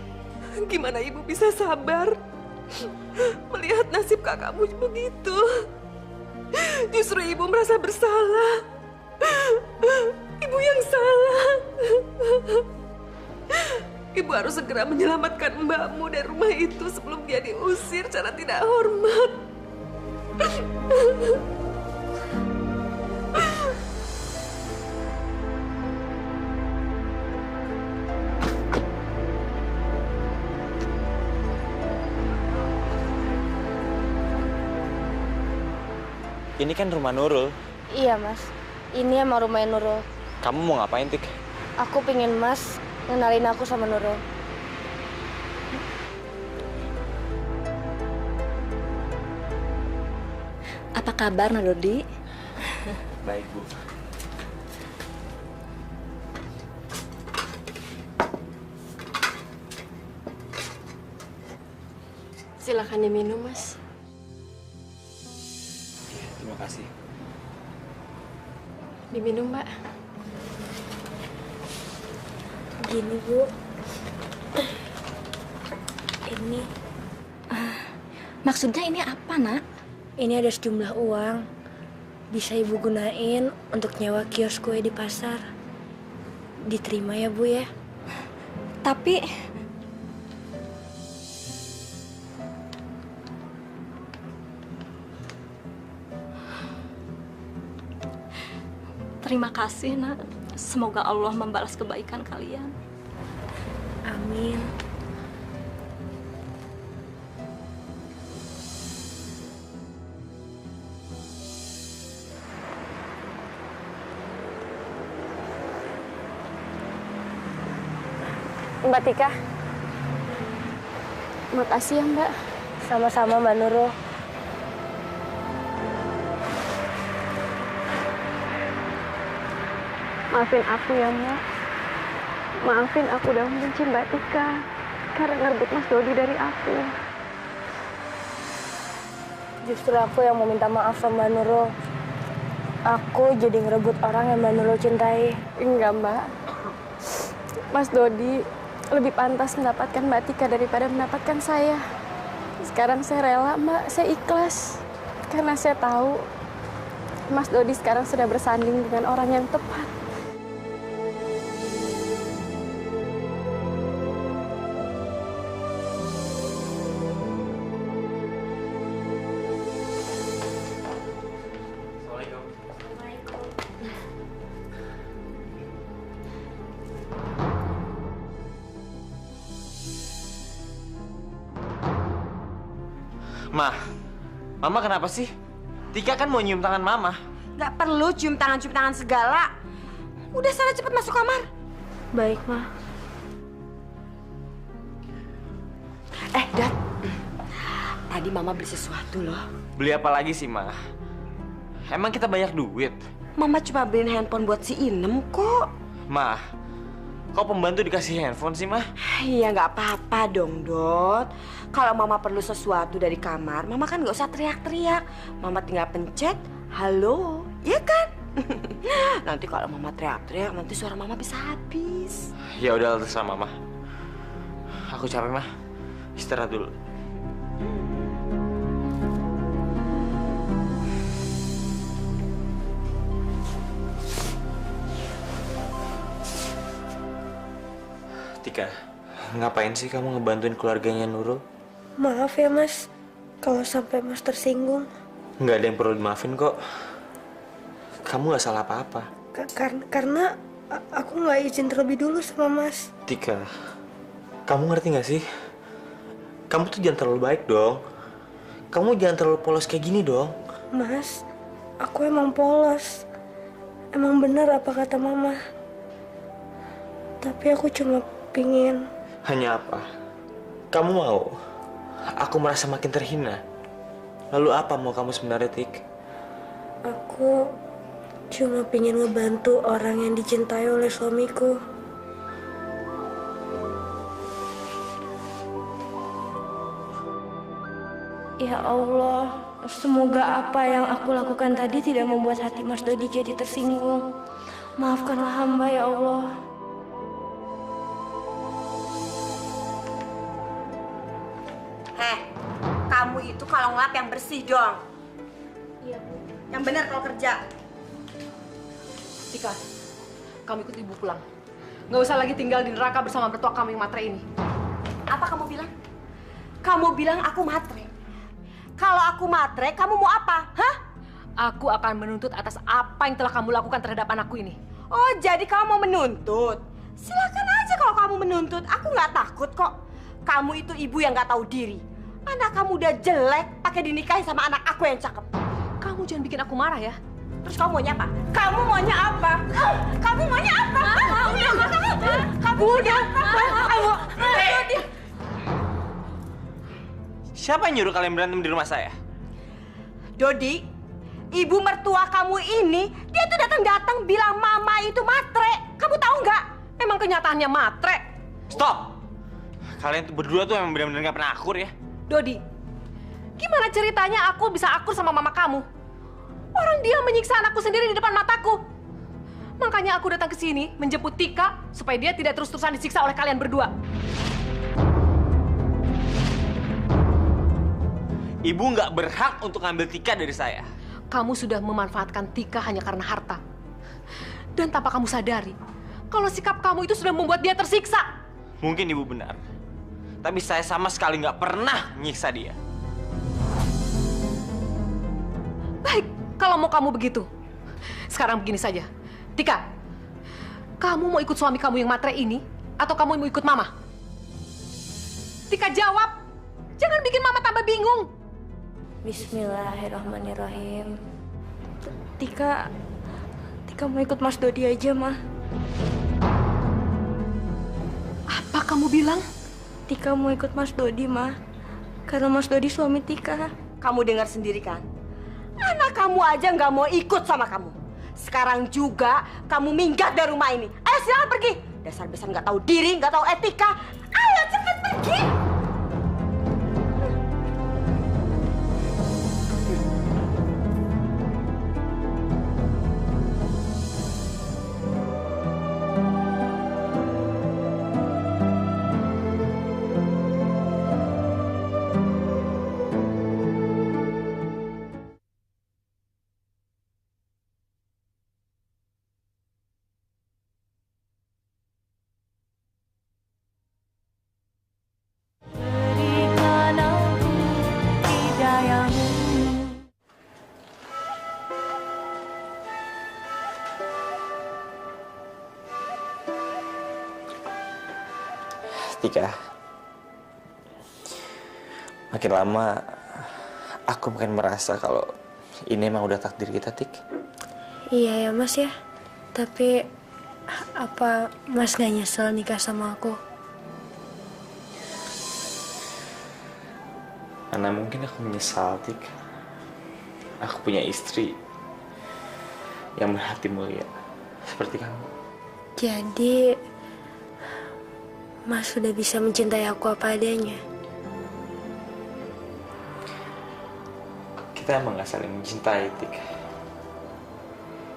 Gimana ibu bisa sabar melihat nasib kakakmu begitu? Justru ibu merasa bersalah. Ibu yang salah. Ibu harus segera menyelamatkan mbakmu dari rumah itu sebelum dia diusir secara tidak hormat. Ini kan rumah Nurul. Iya, Mas. Ini emang rumahnya Nurul. Kamu mau ngapain, Tik? Aku pingin Mas ngenalin aku sama Nurul. Apa kabar, Nurudi? Baik, Bu. Silakan diminum, Mas. Terima kasih. Diminum, Mbak. Gini, Bu. Ini. Maksudnya ini apa, Nak? Ini ada sejumlah uang. Bisa Ibu gunain untuk nyewa kios kue di pasar. Diterima ya, Bu ya. Tapi terima kasih, Nak. Semoga Allah membalas kebaikan kalian. Amin. Mbak Tika. Makasih ya, Mbak. Sama-sama, Mbak Nurul. Maafin aku ya, Mbak. Maafin aku udah membenci Mbak Tika karena ngerebut Mas Dodi dari aku. Justru aku yang mau minta maaf sama Mbak Nurul. Aku jadi ngerebut orang yang Mbak Nurul cintai. Enggak, Mbak. Mas Dodi lebih pantas mendapatkan Mbak Tika daripada mendapatkan saya. Sekarang saya rela, Mbak. Saya ikhlas. Karena saya tahu Mas Dodi sekarang sudah bersanding dengan orang yang tepat. Ma, Mama kenapa sih? Tika kan mau nyium tangan Mama. Nggak perlu cium tangan segala. Udah sana cepet masuk kamar. Baik, Ma. Dad. Tadi Mama beli sesuatu loh. Beli apa lagi sih, Ma? Emang kita banyak duit? Mama cuma beliin handphone buat si Inem kok. Ma, kok pembantu dikasih handphone sih, Ma? Iya nggak apa-apa dong, Dot. Kalau Mama perlu sesuatu dari kamar, Mama kan nggak usah teriak-teriak. Mama tinggal pencet, halo, ya kan? Nanti kalau Mama teriak-teriak, nanti suara Mama bisa habis. Ya udah, terserah Mama. Aku capek, Ma. Istirahat dulu. Tika, Ngapain sih kamu ngebantuin keluarganya Nurul? Maaf ya Mas, kalau sampai Mas tersinggung. Nggak ada yang perlu dimaafin kok. Kamu nggak salah apa-apa. Karena aku nggak izin terlebih dulu sama Mas. Tika, kamu ngerti nggak sih? Kamu tuh jangan terlalu baik dong. Kamu jangan terlalu polos kayak gini dong. Mas, aku emang polos. Emang benar apa kata Mama. Tapi aku cuma pingin. Hanya apa? Kamu mau aku merasa makin terhina? Lalu apa mau kamu sebenarnya, Tik? Aku cuma pingin ngebantu orang yang dicintai oleh suamiku. Ya Allah, semoga apa yang aku lakukan tadi tidak membuat hati Mas Dodi jadi tersinggung. Maafkanlah hamba ya Allah. Kamu itu kalau ngelap yang bersih dong. Iya, Bu. Yang benar kalau kerja. Tika, kamu ikut Ibu pulang. Nggak usah lagi tinggal di neraka bersama mertua kamu yang matre ini. Apa kamu bilang? Kamu bilang aku matre. Kalau aku matre, kamu mau apa? Hah? Aku akan menuntut atas apa yang telah kamu lakukan terhadap anakku ini. Oh, jadi kamu mau menuntut? Silakan aja kalau kamu menuntut. Aku nggak takut kok. Kamu itu ibu yang nggak tahu diri. Anak kamu udah jelek, pakai dinikahi sama anak aku yang cakep. Kamu jangan bikin aku marah ya. Terus kamu maunya apa? Kamu maunya apa? Kamu maunya apa? Kamu maunya apa? Siapa yang nyuruh kalian berantem di rumah saya? Dodi, ibu mertua kamu ini, dia tuh datang-datang bilang mama itu matre. Kamu tahu nggak? Emang kenyataannya matre. Stop! Kalian tuh berdua tuh emang benar-benar nggak pernah akur ya. Dodi, gimana ceritanya aku bisa akur sama mama kamu? Orang dia menyiksa anakku sendiri di depan mataku. Makanya aku datang ke sini menjemput Tika supaya dia tidak terus-terusan disiksa oleh kalian berdua. Ibu nggak berhak untuk ngambil Tika dari saya. Kamu sudah memanfaatkan Tika hanya karena harta. Dan tanpa kamu sadari, kalau sikap kamu itu sudah membuat dia tersiksa. Mungkin ibu benar. Tapi saya sama sekali nggak pernah nyiksa dia. Baik, kalau mau kamu begitu. Sekarang begini saja. Tika, kamu mau ikut suami kamu yang matre ini? Atau kamu mau ikut mama? Tika jawab. Jangan bikin mama tambah bingung. Bismillahirrahmanirrahim. Tika mau ikut Mas Dodi aja, Ma. Apa kamu bilang? Tika mau ikut Mas Dodi, Ma. Karena Mas Dodi suami Tika. Kamu dengar sendiri kan? Anak kamu aja nggak mau ikut sama kamu. Sekarang juga kamu minggat dari rumah ini. Ayo silakan pergi. Dasar besar nggak tahu diri, nggak tahu etika. Ayo cepat pergi. Tika, makin lama aku makin merasa kalau ini emang udah takdir kita, Tik. Iya ya, Mas ya. Tapi apa Mas gak nyesel nikah sama aku? Mana mungkin aku menyesal, Tik. Aku punya istri yang berhati mulia seperti kamu. Jadi Mas sudah bisa mencintai aku apa adanya. Kita emang gak saling mencintai, Tik.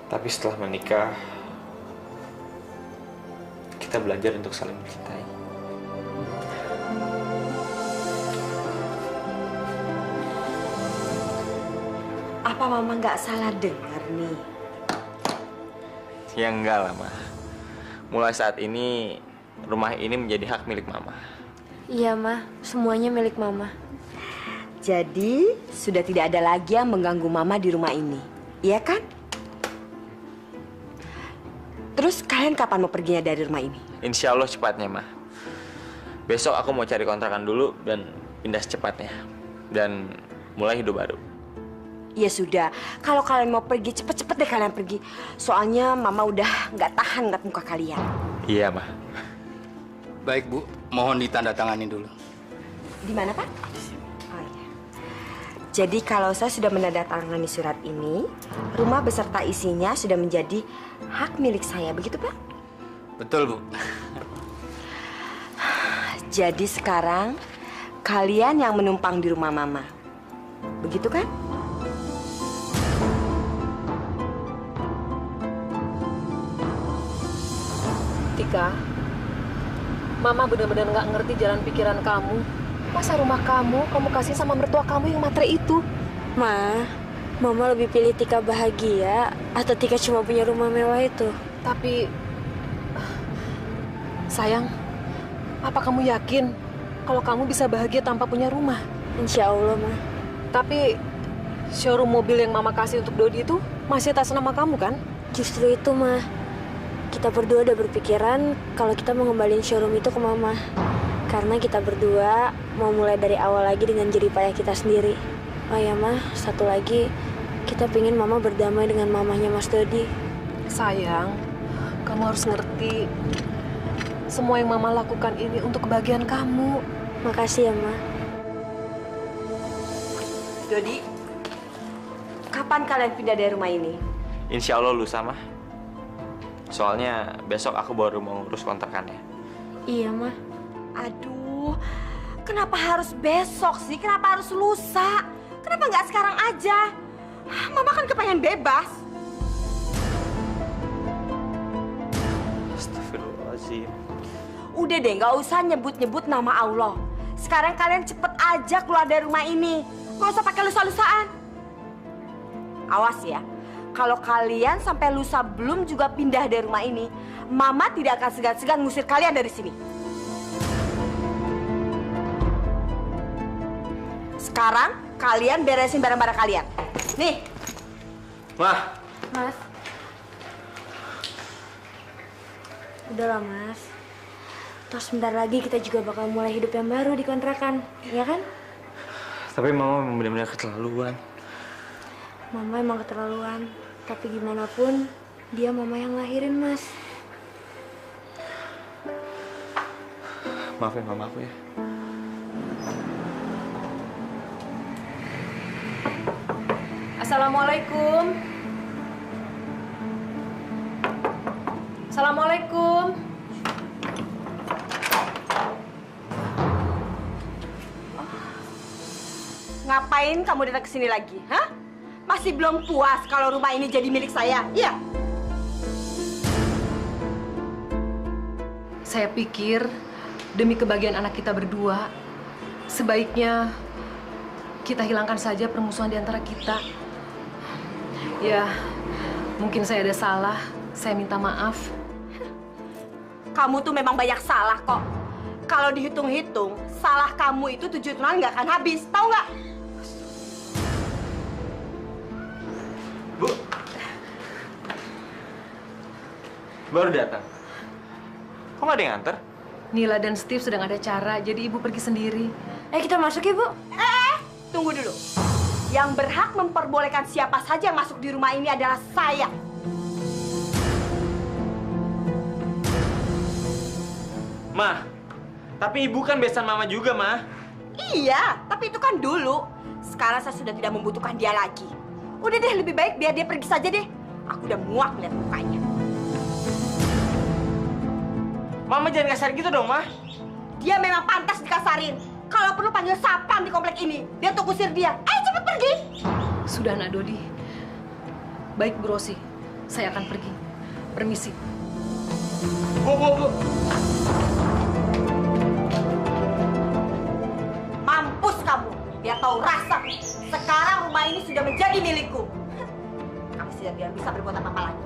Tapi setelah menikah, kita belajar untuk saling mencintai. Apa mama nggak salah dengar nih? Ya enggak lah, Ma. Mulai saat ini, rumah ini menjadi hak milik Mama. Iya, Ma. Semuanya milik Mama. Jadi, sudah tidak ada lagi yang mengganggu Mama di rumah ini. Iya kan? Terus kalian kapan mau perginya dari rumah ini? Insya Allah cepatnya, Ma. Besok aku mau cari kontrakan dulu dan pindah secepatnya. Dan mulai hidup baru. Ya sudah, kalau kalian mau pergi, cepet-cepet deh kalian pergi. Soalnya Mama udah nggak tahan ngeliat muka kalian. Iya, Ma. Baik, Bu. Mohon ditandatangani dulu. Di mana, Pak? Oh, iya. Jadi kalau saya sudah menandatangani surat ini, rumah beserta isinya sudah menjadi hak milik saya, begitu, Pak? Betul, Bu. Jadi sekarang kalian yang menumpang di rumah Mama. Begitu kan? Tika, Mama benar-benar nggak ngerti jalan pikiran kamu. Masa rumah kamu kasih sama mertua kamu yang matre itu? Ma, Mama lebih pilih Tika bahagia atau Tika cuma punya rumah mewah itu? Tapi, sayang, apa kamu yakin kalau kamu bisa bahagia tanpa punya rumah? Insya Allah, Ma. Tapi, showroom mobil yang Mama kasih untuk Dodi itu masih atas nama kamu kan? Justru itu, Ma. Kita berdua udah berpikiran kalau kita mau ngembaliin showroom itu ke Mama. Karena kita berdua mau mulai dari awal lagi dengan jerih payah kita sendiri. Oh ya, Ma, satu lagi, kita pingin Mama berdamai dengan mamanya Mas Dodi. Sayang, kamu harus ngerti. Semua yang Mama lakukan ini untuk kebahagiaan kamu. Makasih ya, Ma. Dodi, kapan kalian pindah dari rumah ini? Insya Allah lusa, Ma. Soalnya besok aku baru mau ngurus kontrakannya. Iya, Ma. Aduh, kenapa harus besok sih? Kenapa harus lusa? Kenapa nggak sekarang aja? Mama kan kepengen bebas. Astagfirullahaladzim. Udah deh, nggak usah nyebut-nyebut nama Allah. Sekarang kalian cepet aja keluar dari rumah ini. Nggak usah pakai lusa-lusaan. Awas ya, kalau kalian sampai lusa belum juga pindah dari rumah ini, Mama tidak akan segan-segan ngusir kalian dari sini. Sekarang kalian beresin barang-barang kalian. Nih. Mah. Mas. Udahlah, Mas. Terus sebentar lagi kita juga bakal mulai hidup yang baru di kontrakan, ya kan? Tapi Mama memang benar-benar keterlaluan. Mama emang keterlaluan. Tapi gimana pun, dia Mama yang lahirin, Mas. Maafin Mama aku ya. Assalamualaikum. Assalamualaikum. Ngapain kamu datang ke sini lagi? Hah? Masih belum puas kalau rumah ini jadi milik saya? Iya. Saya pikir demi kebahagiaan anak kita berdua, sebaiknya kita hilangkan saja permusuhan di antara kita. Ya, mungkin saya ada salah. Saya minta maaf. Kamu tuh memang banyak salah kok. Kalau dihitung-hitung, salah kamu itu 7 tahun nggak akan habis. Tahu nggak? Bu. Baru datang. Kok nggak ada yang nganter? Nila dan Steve sedang ada acara, jadi ibu pergi sendiri. Kita masuk ya, Bu. Tunggu dulu. Yang berhak memperbolehkan siapa saja yang masuk di rumah ini adalah saya. Ma, tapi ibu kan besan Mama juga, Ma. Iya, tapi itu kan dulu. Sekarang saya sudah tidak membutuhkan dia lagi. Udah deh, lebih baik biar dia pergi saja deh. Aku udah muak lihat mukanya. Mama jangan kasar gitu dong, Ma. Dia memang pantas dikasarin. Kalau perlu panggil sapam di komplek ini. Dia untuk usir dia. Cepet pergi. Sudah, Nak Dodi. Baik, Bu Rosi. Saya akan pergi. Permisi. Bu. Mampus kamu. Biar tahu rasa. Sekarang rumah ini sudah menjadi milikku. Kamu sudah tidak bisa berbuat apa-apa lagi.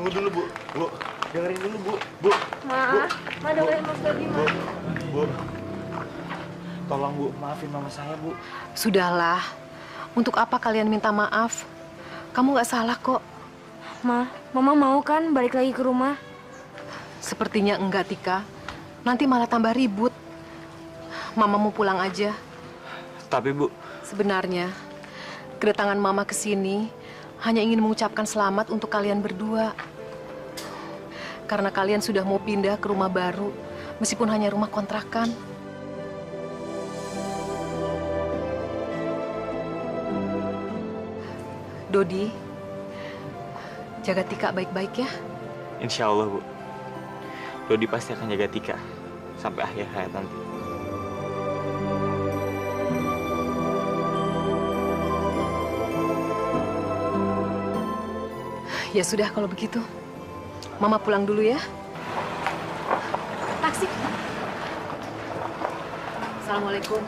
tunggu dulu, Bu. Bu, dengerin dulu, Bu. Bu. Ma dengerin Mas Dodi, Ma. Bu. Tolong, Bu, maafin mama saya, Bu. Sudahlah. Untuk apa kalian minta maaf? Kamu nggak salah kok. Ma, Mama mau kan balik lagi ke rumah? Sepertinya enggak, Tika. Nanti malah tambah ribut. Mama mau pulang aja. Tapi, Bu, Sebenarnya, kedatangan Mama ke sini hanya ingin mengucapkan selamat untuk kalian berdua. Karena kalian sudah mau pindah ke rumah baru, meskipun hanya rumah kontrakan. Dodi, jaga Tika baik-baik ya. insya Allah, Bu. Dodi pasti akan jaga Tika sampai akhir hayat nanti. Ya sudah kalau begitu. Mama pulang dulu ya. Taksi. Assalamualaikum.